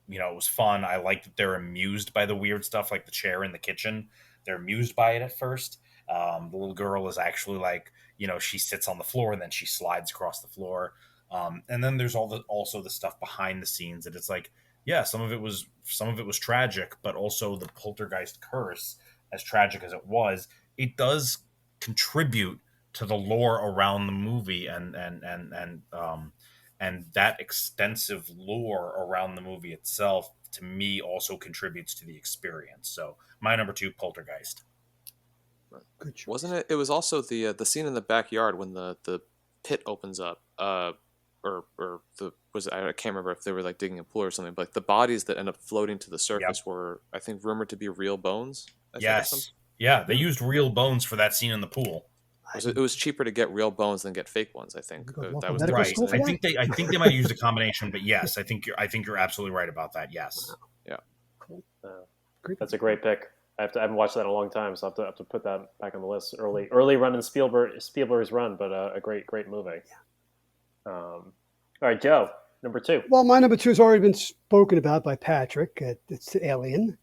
It was fun. I liked that they're amused by the weird stuff, like the chair in the kitchen. They're amused by it at first, The little girl is actually like, she sits on the floor and then she slides across the floor. And then there's also the stuff behind the scenes that it's like, yeah, some of it was tragic, but also the poltergeist curse, as tragic as it was, it does contribute to the lore around the movie, and that extensive lore around the movie itself, to me, also contributes to the experience. So my number 2, Poltergeist. Good choice. Wasn't it? It was also the scene in the backyard when the pit opens up. Or I can't remember if they were like digging a pool or something. But like, the bodies that end up floating to the surface were, I think, rumored to be real bones. Yes. Yeah, they used real bones for that scene in the pool. It was cheaper to get real bones than get fake ones. I think that was right. I think they might use a combination, but yes, I think you're absolutely right about that. Yes. Wow. Yeah. Cool. That's a great pick. I haven't watched that in a long time, so I have to put that back on the list. Early run in Spielberg's run, but a great movie. Yeah. All right, Joe, number 2. Well, my number 2 has already been spoken about by Patrick. It's Alien,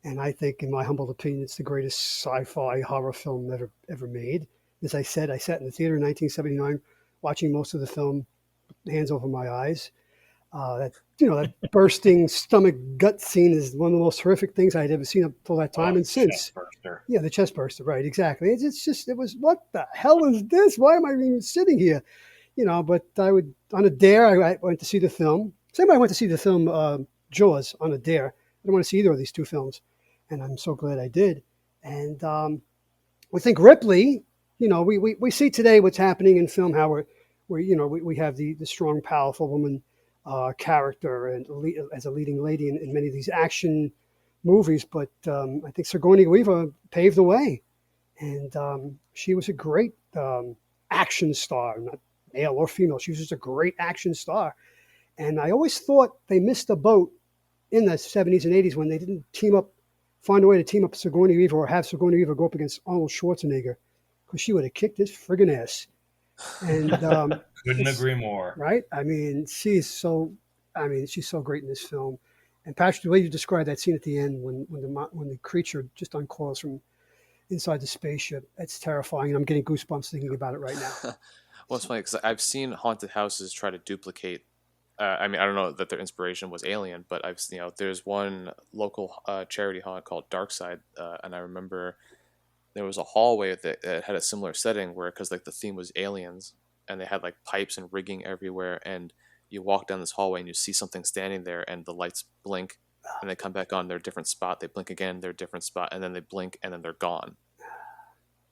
and I think, in my humble opinion, it's the greatest sci-fi horror film ever made. As I said, I sat in the theater in 1979, watching most of the film, hands over my eyes. That bursting stomach gut scene is one of the most horrific things I had ever seen up till that time, and since. Yeah, the chest burster, right? Exactly. It was what the hell is this? Why am I even sitting here? But I would, on a dare, I went to see the film. Same way I went to see the film Jaws on a dare. I didn't want to see either of these 2 films, and I'm so glad I did. And we think Ripley. We see today what's happening in film, how we have the strong, powerful woman character and as a leading lady in many of these action movies. But I think Sigourney Weaver paved the way, and she was a great action star, not male or female. She was just a great action star. And I always thought they missed a boat in the 70s and 80s when they didn't find a way to team up Sigourney Weaver or have Sigourney Weaver go up against Arnold Schwarzenegger, because she would have kicked his friggin' ass. And couldn't agree more. Right? I mean, she's so great in this film. And Patrick, the way you described that scene at the end when the creature just uncoils from inside the spaceship, it's terrifying. And I'm getting goosebumps thinking about it right now. Well, it's funny because I've seen haunted houses try to duplicate. I don't know that their inspiration was Alien, but there's one local charity haunt called Darkside, and I remember there was a hallway that had a similar setting where, because like the theme was aliens, and they had like pipes and rigging everywhere, and you walk down this hallway and you see something standing there, and the lights blink, and they come back on, they're a different spot. They blink again, they're a different spot, and then they blink, and then they're gone.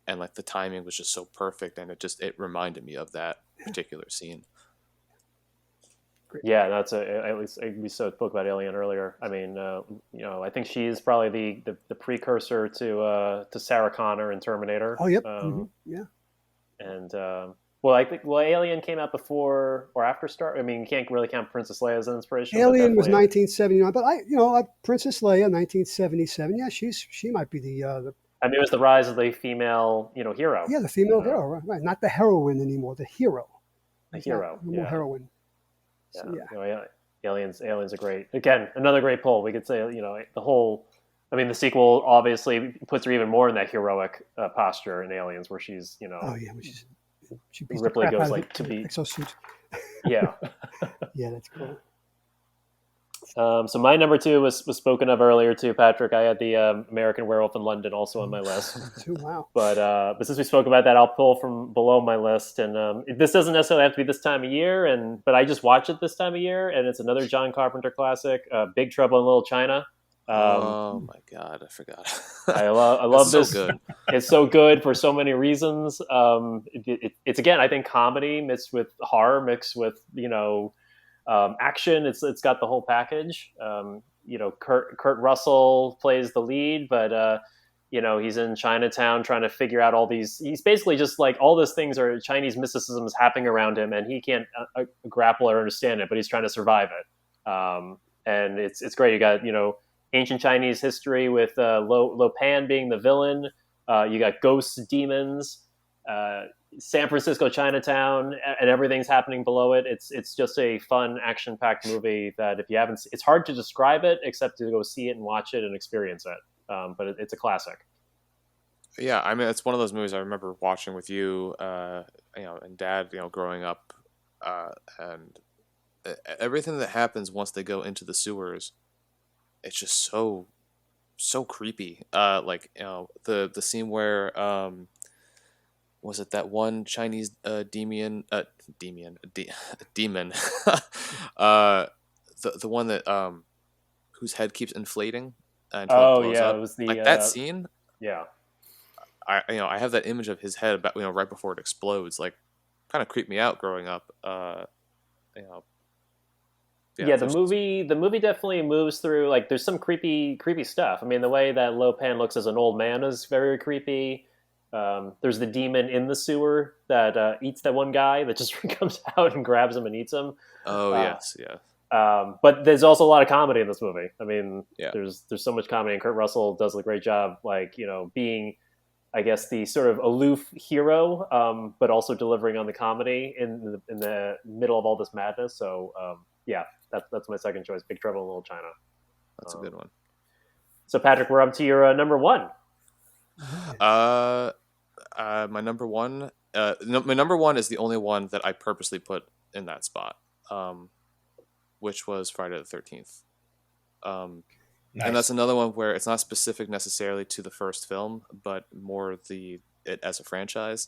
And like the timing was just so perfect, and it reminded me of that particular scene. Yeah, that's at least we spoke about Alien earlier. I mean, I think she's probably the precursor to Sarah Connor in Terminator. Oh, yep. Yeah. And I think Alien came out before or after Star. I mean, you can't really count Princess Leia as an inspiration. Alien was 1979, but Princess Leia 1977. Yeah, she might be the. I mean, it was the rise of the female, hero. Yeah, the female hero, right? Not the heroine anymore, the hero. The hero. No more heroine. Yeah. So, Aliens are great. Again, another great pull. We could say, the sequel obviously puts her even more in that heroic posture in Aliens, where she's, she beats Ripley the crap goes out like of to be exosuit. Yeah. Yeah, that's cool. So my number 2 was spoken of earlier too, Patrick. I had the American Werewolf in London also on my list. Wow. But since we spoke about that, I'll pull from below my list. And this doesn't necessarily have to be this time of year, but I just watched it this time of year, and it's another John Carpenter classic, Big Trouble in Little China. Oh my God, I forgot. I love this. So good. It's so good for so many reasons. It's again, I think, comedy mixed with horror, mixed with action. It's got the whole package. Kurt Russell plays the lead, but he's in Chinatown trying to figure out all these. He's basically just like all these things are Chinese mysticism is happening around him, and he can't grapple or understand it, but he's trying to survive it. And it's great. You got ancient Chinese history with Lo Pan being the villain. You got ghosts, demons. San Francisco Chinatown, and everything's happening below it. It's just a fun, action-packed movie that if you haven't, it's hard to describe it except to go see it and watch it and experience it. But it's a classic. Yeah, I mean, it's one of those movies I remember watching with you, and Dad, growing up, and everything that happens once they go into the sewers, it's just so creepy. Like the scene where was it that one Chinese demon, the one that whose head keeps inflating until it blows yeah, up. it was the Like that scene. Yeah. I have that image of his head about right before it explodes, like kind of creeped me out growing up. Yeah, the movie definitely moves through, like, there's some creepy stuff. I mean, the way that Lo Pan looks as an old man is very creepy. There's the demon in the sewer that eats that one guy that just comes out and grabs him and eats him. Oh yes, yeah. But there's also a lot of comedy in this movie. I mean, Yeah. there's so much comedy, and Kurt Russell does a great job, like, being, I guess, the sort of aloof hero, but also delivering on the comedy in the middle of all this madness. So yeah, that's my second choice, Big Trouble in Little China. That's a good one. So Patrick, we're up to your number one. My number one. My number one is the only one that I purposely put in that spot, which was Friday the 13th. Nice. And that's another one where it's not specific necessarily to the first film, but more it as a franchise.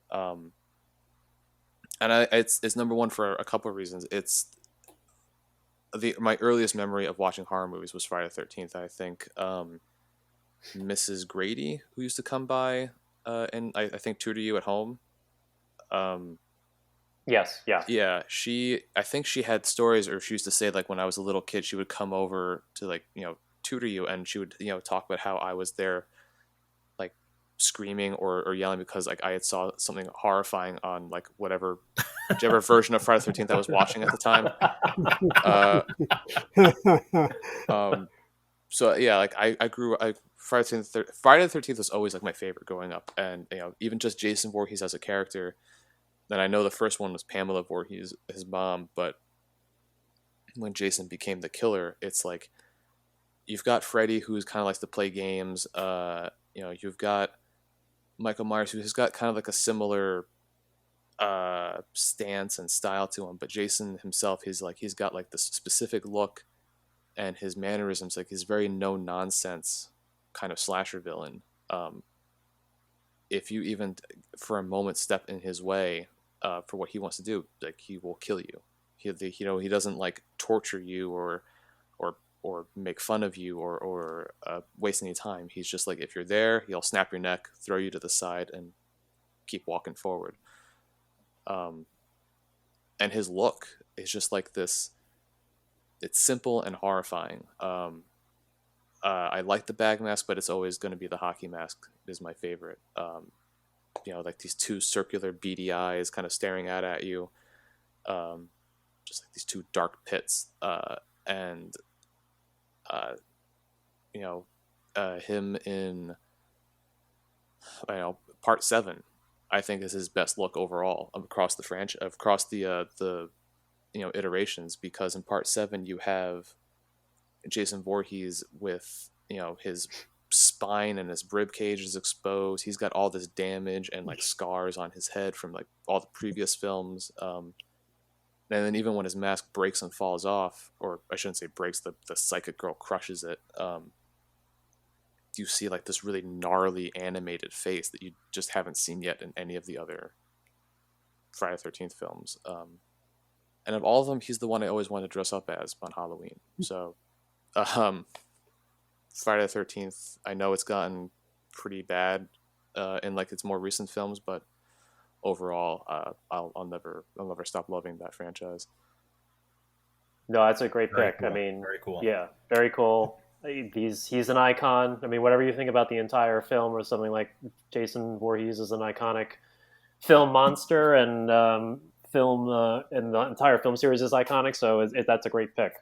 And it's number one for a couple of reasons. It's my earliest memory of watching horror movies was Friday the 13th. I think Mrs. Grady, who used to come by and I think tutor you at home. Yes, yeah. Yeah, I think she had stories, or she used to say, like, when I was a little kid, she would come over to, like, tutor you, and she would, talk about how I was there, like, screaming or yelling because, like, I had saw something horrifying on, like, whichever version of Friday the 13th I was watching at the time. So yeah, like I grew. Friday the 13th was always like my favorite growing up, and even just Jason Voorhees as a character. And I know the first one was Pamela Voorhees, his mom, but when Jason became the killer, it's like you've got Freddy, who's kind of likes to play games. You've got Michael Myers, who's got kind of like a similar stance and style to him, but Jason himself, he's got like this specific look, and his mannerisms, like, he's very no nonsense kind of slasher villain. If you even for a moment step in his way for what he wants to do, like, he will kill you. He doesn't like torture you or make fun of you or waste any time. He's just like, if you're there, he'll snap your neck, throw you to the side, and keep walking forward. And his look is just like this. It's simple and horrifying. I like the bag mask, but it's always going to be the hockey mask is my favorite. Like these two circular beady eyes kind of staring out at you. Just like these two dark pits. Him in, part 7, I think is his best look overall across the franchise, across the iterations, because in part 7 you have Jason Voorhees with his spine and his rib cage is exposed. He's got all this damage and like scars on his head from like all the previous films. And then even when his mask breaks and falls off, or I shouldn't say breaks, the psychic girl crushes it. You see like this really gnarly animated face that you just haven't seen yet in any of the other Friday the 13th films. And of all of them, he's the one I always wanted to dress up as on Halloween. So, Friday the 13th, I know it's gotten pretty bad in like its more recent films, but overall, I'll never stop loving that franchise. No, that's a great pick. Cool. I mean, very cool. Yeah, very cool. He's an icon. I mean, whatever you think about the entire film or something, like Jason Voorhees is an iconic film monster, and and the entire film series is iconic. So that's a great pick,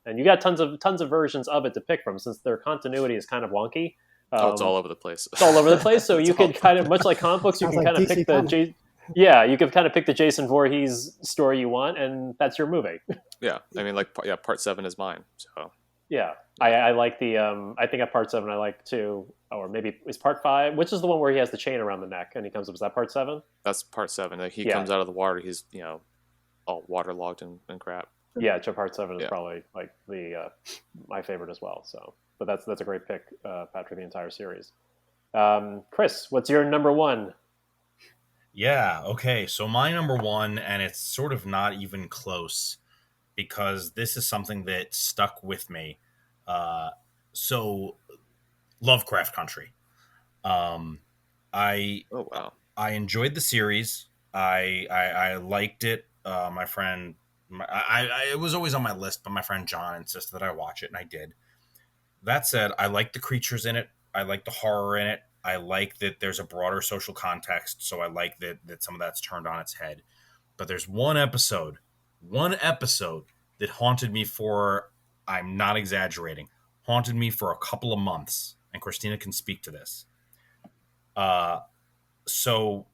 And you got tons of versions of it to pick from, since their continuity is kind of wonky. It's all over the place. It's all over the place. So you can kind of, much like comic books, you can kind of pick you can kind of pick the Jason Voorhees story you want, and that's your movie. Yeah, I mean, part 7 is mine. So Yeah, I like the. I think at part 7 I like too, or maybe it's part 5, which is the one where he has the chain around the neck and he comes up. Is that part 7? That's part 7. Like he Yeah. comes out of the water. He's all waterlogged and crap. Yeah, part 7 is Yeah. probably like the my favorite as well. So, but that's a great pick, Patrick. The entire series. Chris, what's your number 1? Yeah, okay. So my number 1, and it's sort of not even close because this is something that stuck with me. So Lovecraft Country. I Oh wow. I enjoyed the series. I liked it. My friend, it was always on my list, but my friend John insisted that I watch it, and I did. That said, I like the creatures in it. I like the horror in it. I like that there's a broader social context, so I like that some of that's turned on its head. But there's one episode that haunted me for, I'm not exaggerating, haunted me for a couple of months, and Christina can speak to this. So,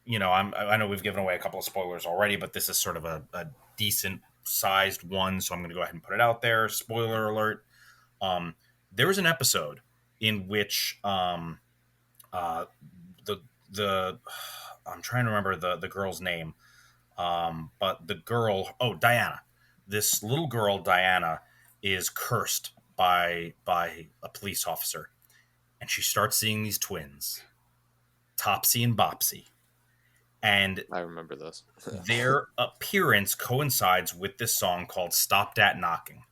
I know we've given away a couple of spoilers already, but this is sort of a decent sized one, so I'm going to go ahead and put it out there. Spoiler alert. There was an episode in which the I'm trying to remember the girl's name, but the girl, Diana, this little girl Diana is cursed by a police officer, and she starts seeing these twins, Topsy and Bopsy, and I remember this. their appearance coincides with this song called "Stop Dat Knocking."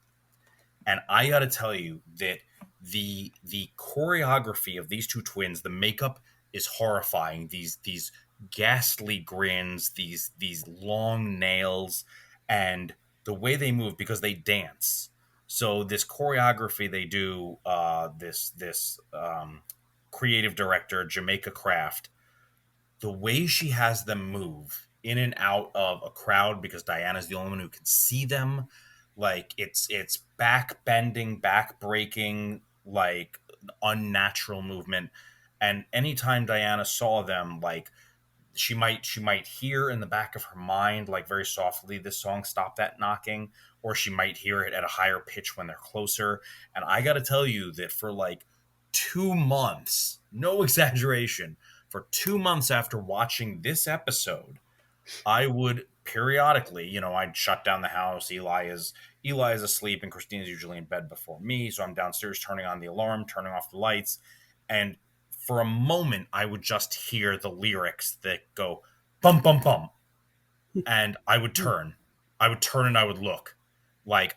And I got to tell you that the choreography of these two twins, the makeup is horrifying. These ghastly grins, these long nails, and the way they move because they dance. So this choreography they do, this creative director Jamaica Kraft, the way she has them move in and out of a crowd because Diana's the only one who can see them. Like it's back bending, back breaking, like unnatural movement. And anytime Diana saw them, like she might hear in the back of her mind, like very softly, this song "Stop That Knocking," or she might hear it at a higher pitch when they're closer. And I got to tell you that for like 2 months, no exaggeration, for 2 months after watching this episode, I would periodically, I'd shut down the house. Eli is asleep, and Christina's usually in bed before me. So I'm downstairs turning on the alarm, turning off the lights. And for a moment, I would just hear the lyrics that go, bum, bum, bum. And I would turn. And I would look. Like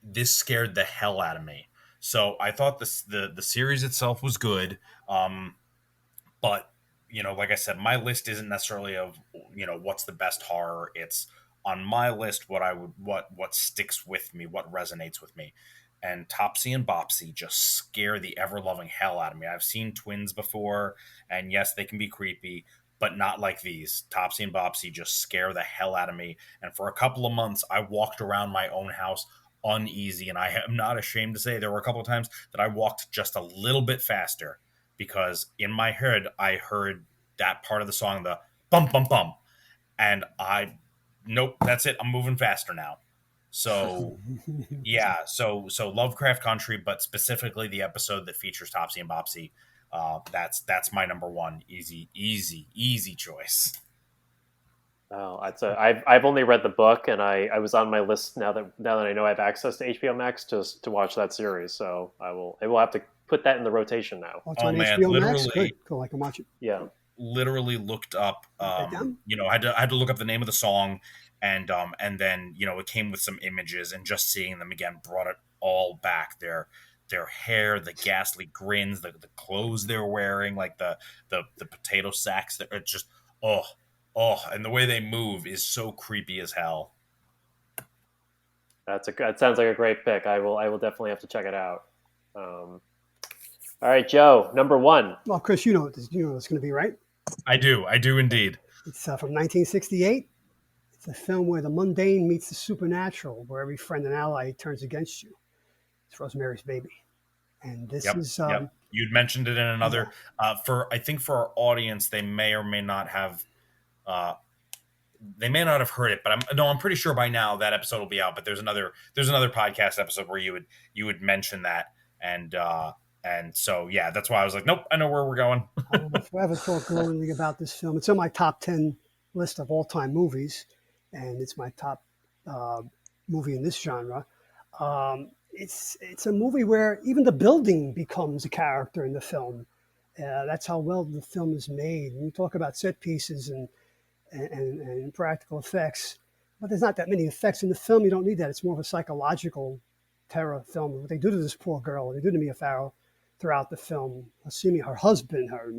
this scared the hell out of me. So I thought the series itself was good. But like I said, my list isn't necessarily of what's the best horror. It's on my list what sticks with me, what resonates with me. And Topsy and Bopsy just scare the ever-loving hell out of me. I've seen twins before, and yes, they can be creepy, but not like these. Topsy and Bopsy just scare the hell out of me. And for a couple of months, I walked around my own house uneasy, and I am not ashamed to say there were a couple of times that I walked just a little bit faster because in my head, I heard that part of the song, the bum, bum, bum. And nope, that's it. I'm moving faster now. So, yeah. So Lovecraft Country, but specifically the episode that features Topsy and Bopsy. That's my number 1. Easy choice. Oh, I've only read the book, and I was on my list now that I know I have access to HBO Max to watch that series. So I will have to put that in the rotation now. Oh, it's on HBO Max? Good. Cool. I can watch it. Yeah. Literally looked up, I had to look up the name of the song, and then it came with some images, and just seeing them again brought it all back. Their hair, the ghastly grins, the clothes they're wearing, like the potato sacks that are just and the way they move is so creepy as hell. That sounds like a great pick. I will definitely have to check it out. All right, Joe, number 1. Well, Chris, you know what it's going to be, right? I do indeed. It's from 1968. It's a film where the mundane meets the supernatural, where every friend and ally turns against you. It's Rosemary's Baby. And this is... Yep. You'd mentioned it in another... I think for our audience, they may or may not have they may not have heard it, but I'm pretty sure by now that episode will be out. But there's another podcast episode where you would mention that, and so yeah, that's why I was like, nope, I know where we're going. I will forever talk glowingly about this film. It's on my top 10 list of all-time movies, and it's my top movie in this genre. It's a movie where even the building becomes a character in the film. That's how well the film is made. When you talk about set pieces and practical effects, but there's not that many effects in the film. You don't need that. It's more of a psychological terror film. What they do to this poor girl, they do to Mia Farrow throughout the film. Assuming her husband, her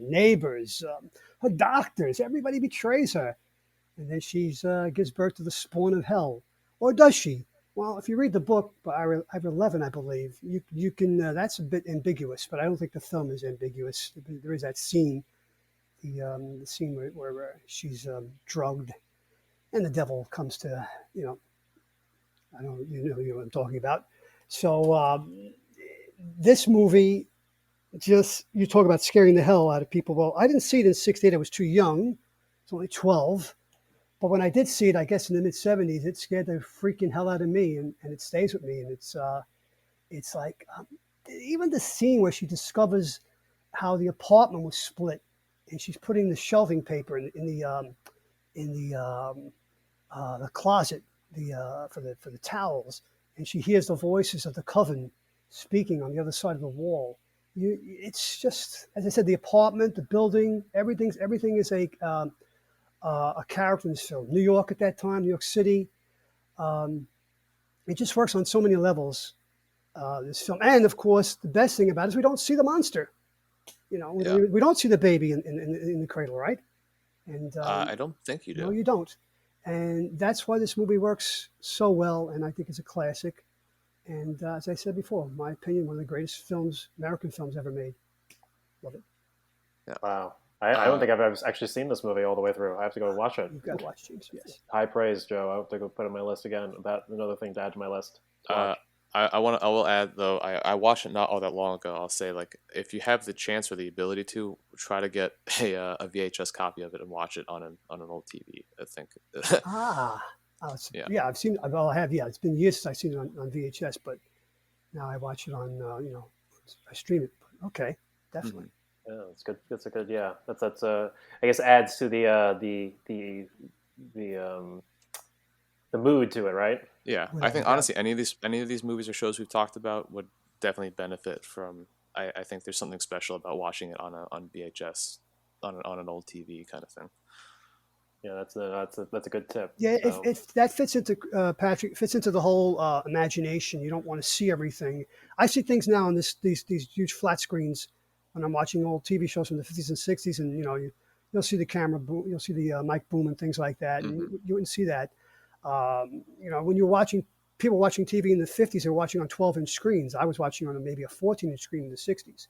neighbors, her doctors, everybody betrays her. And then she gives birth to the spawn of hell. Or does she? Well, if you read the book by Ivor Levin, I believe, you can, that's a bit ambiguous, but I don't think the film is ambiguous. There is that scene, the scene where she's drugged and the devil comes to, I don't you know what I'm talking about. So this movie, you talk about scaring the hell out of people. Well, I didn't see it in '68. I was too young. I was only 12. But when I did see it, I guess in the mid-'70s, it scared the freaking hell out of me, and it stays with me. And it's like even the scene where she discovers how the apartment was split, and she's putting the shelving paper in the closet for the towels, and she hears the voices of the coven speaking on the other side of the wall. It's just, as I said, the apartment, the building, everything is a character in this film. New York at that time, New York City. It just works on so many levels, this film. And of course, the best thing about it is we don't see the monster. We don't see the baby in the cradle, right? And I don't think you do. No, you don't. And that's why this movie works so well, and I think it's a classic. And as I said before, in my opinion, one of the greatest films, American films ever made. Love it. Yeah. Wow. I don't think I've ever actually seen this movie all the way through. I have to go watch it. You've got to watch James, yes. High praise, Joe. I have to go put it on my list again. About another thing to add to my list. I will add, though, I watched it not all that long ago. I'll say, like, if you have the chance or the ability to, try to get a VHS copy of it and watch it on an old TV, I think. Yeah, I've seen. Well, I have. Yeah, it's been years since I've seen it on VHS, but now I watch it on. I stream it. Okay, definitely. Mm-hmm. Yeah, that's good. That's a good. Yeah, that's. I guess adds to the mood to it, right? Yeah, I think honestly, any of these movies or shows we've talked about would definitely benefit from. I think there's something special about watching it on VHS, on an old TV kind of thing. Yeah, that's a good tip. Yeah, if that fits into Patrick, fits into the whole imagination. You don't want to see everything. I see things now on these huge flat screens when I'm watching old TV shows from the 50s and 60s, and you'll see the camera boom, you'll see the mic boom and things like that, and you wouldn't see that. When you're watching people watching TV in the 50s, they were watching on 12-inch screens. I was watching on maybe a 14-inch screen in the 60s.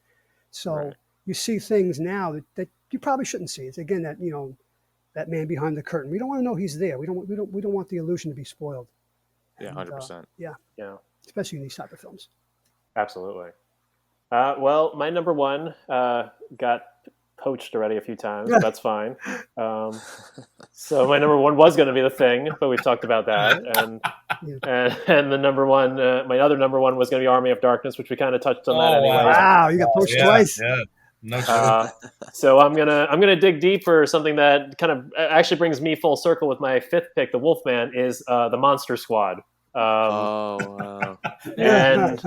So you see things now that you probably shouldn't see. It's again that man behind the curtain. We don't want to know he's there. We don't want the illusion to be spoiled. Yeah, 100%. Yeah. Especially in these type of films. Absolutely. Well, my number one got poached already a few times. But that's fine. So my number one was going to be The Thing, but we've talked about that. And the number one, my other number one was going to be Army of Darkness, which we kind of touched on that anyway. Wow, you got poached twice. Yeah. No so I'm gonna dig deep for something that kind of actually brings me full circle with my fifth pick. The Wolfman is the Monster Squad. Wow. And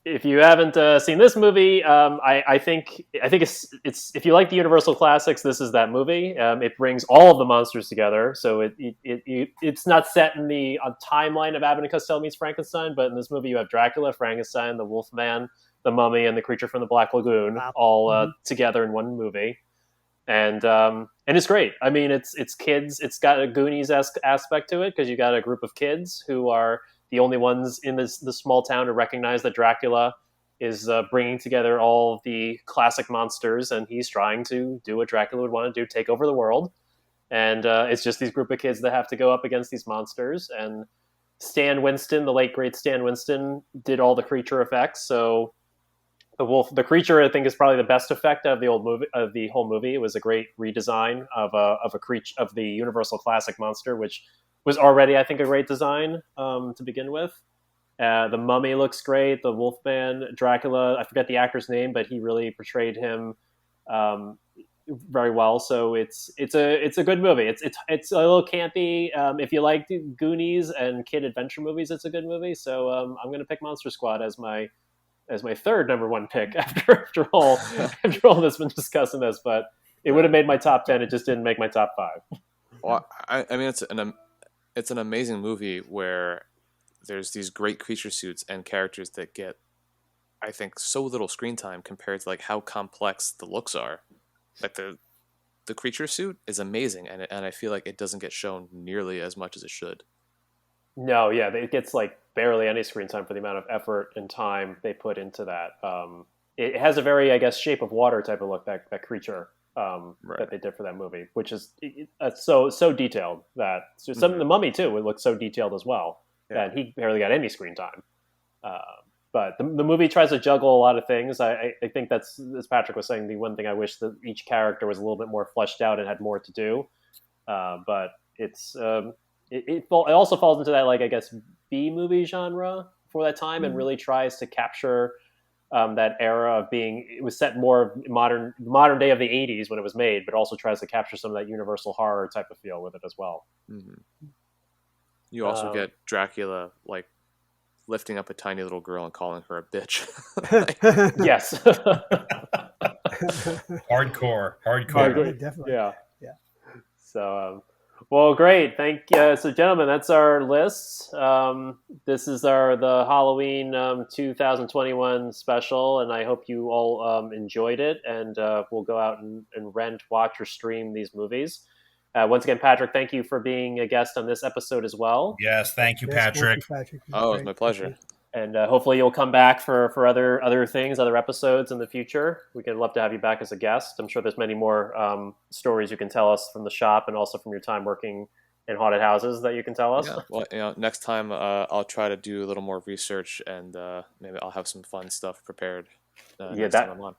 if you haven't seen this movie, I think it's if you like the Universal classics, this is that movie. It brings all of the monsters together. So it's not set in the timeline of Abbott and Costello meets Frankenstein, but in this movie you have Dracula, Frankenstein, the Wolfman, the Mummy, and the Creature from the Black Lagoon all together in one movie, and it's great. I mean, it's kids. It's got a Goonies-esque aspect to it because you got a group of kids who are the only ones in the small town to recognize that Dracula is bringing together all of the classic monsters, and he's trying to do what Dracula would want to do, take over the world. And it's just these group of kids that have to go up against these monsters. And Stan Winston, the late great Stan Winston, did all the creature effects, so the creature, I think, is probably the best effect of the whole movie. It was a great redesign of a creature of the Universal classic monster, which was already, I think, a great design to begin with. The Mummy looks great. The Wolfman, Dracula, I forget the actor's name, but he really portrayed him very well. So it's a good movie. It's a little campy. If you like Goonies and kid adventure movies, it's a good movie. So I'm going to pick Monster Squad as my third number one pick after all that's been discussing this. But it would have made my top 10. It just didn't make my top 5. Well, I mean, it's an amazing movie where there's these great creature suits and characters that get, I think, so little screen time compared to like how complex the looks are. Like the creature suit is amazing, and I feel like it doesn't get shown nearly as much as it should. No, yeah, it gets like barely any screen time for the amount of effort and time they put into that. It has a very, I guess, Shape of Water type of look, that creature that they did for that movie, which is so detailed that some of the Mummy too, it looks so detailed as well. Yeah. And he barely got any screen time. But the movie tries to juggle a lot of things. I think that's, as Patrick was saying, the one thing I wish that each character was a little bit more fleshed out and had more to do. But it's it also falls into that, like, I guess, B movie genre for that time, and really tries to capture that era of being. It was set more modern day of the 80s when it was made, but also tries to capture some of that universal horror type of feel with it as well. Mm-hmm. You also get Dracula, like, lifting up a tiny little girl and calling her a bitch. Yes. Hardcore. Definitely. Yeah. So, well, great. Thank you. So, gentlemen, that's our list. This is the Halloween 2021 special, and I hope you all enjoyed it. And we'll go out and rent, watch, or stream these movies. Once again, Patrick, thank you for being a guest on this episode as well. Yes, thank you, Patrick. Thank you, Patrick. Oh, it's my pleasure. And hopefully you'll come back for other things, other episodes in the future. We could love to have you back as a guest. I'm sure there's many more stories you can tell us from the shop and also from your time working in haunted houses that you can tell us. Yeah. Well, next time I'll try to do a little more research, and maybe I'll have some fun stuff prepared. Next time I'm on.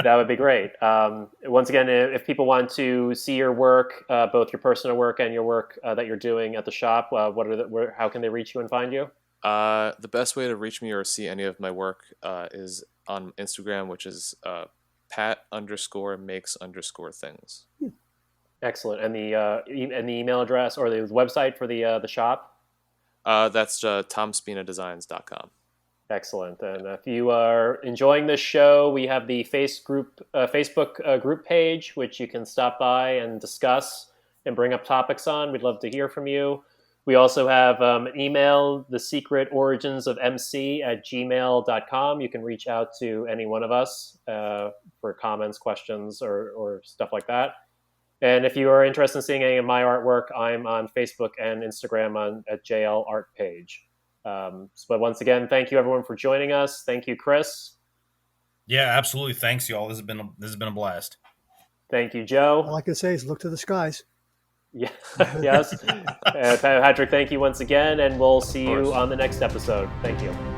That would be great. Once again, if people want to see your work, both your personal work and your work that you're doing at the shop, how can they reach you and find you? The best way to reach me or see any of my work is on Instagram, which is Pat_makes_things. Excellent. And the email address or the website for the shop? That's tomspinadesigns.com. Excellent. And if you are enjoying this show, we have the Facebook group page, which you can stop by and discuss and bring up topics on. We'd love to hear from you. We also have an email, thesecretorigins@gmail.com. You can reach out to any one of us for comments, questions, or stuff like that. And if you are interested in seeing any of my artwork, I'm on Facebook and Instagram at JL Art Page. But once again, thank you everyone for joining us. Thank you, Chris. Yeah, absolutely. Thanks, y'all. This has been a blast. Thank you, Joe. All I can say is look to the skies. Yeah. Yes. Patrick, thank you once again, and we'll see you on the next episode. Thank you.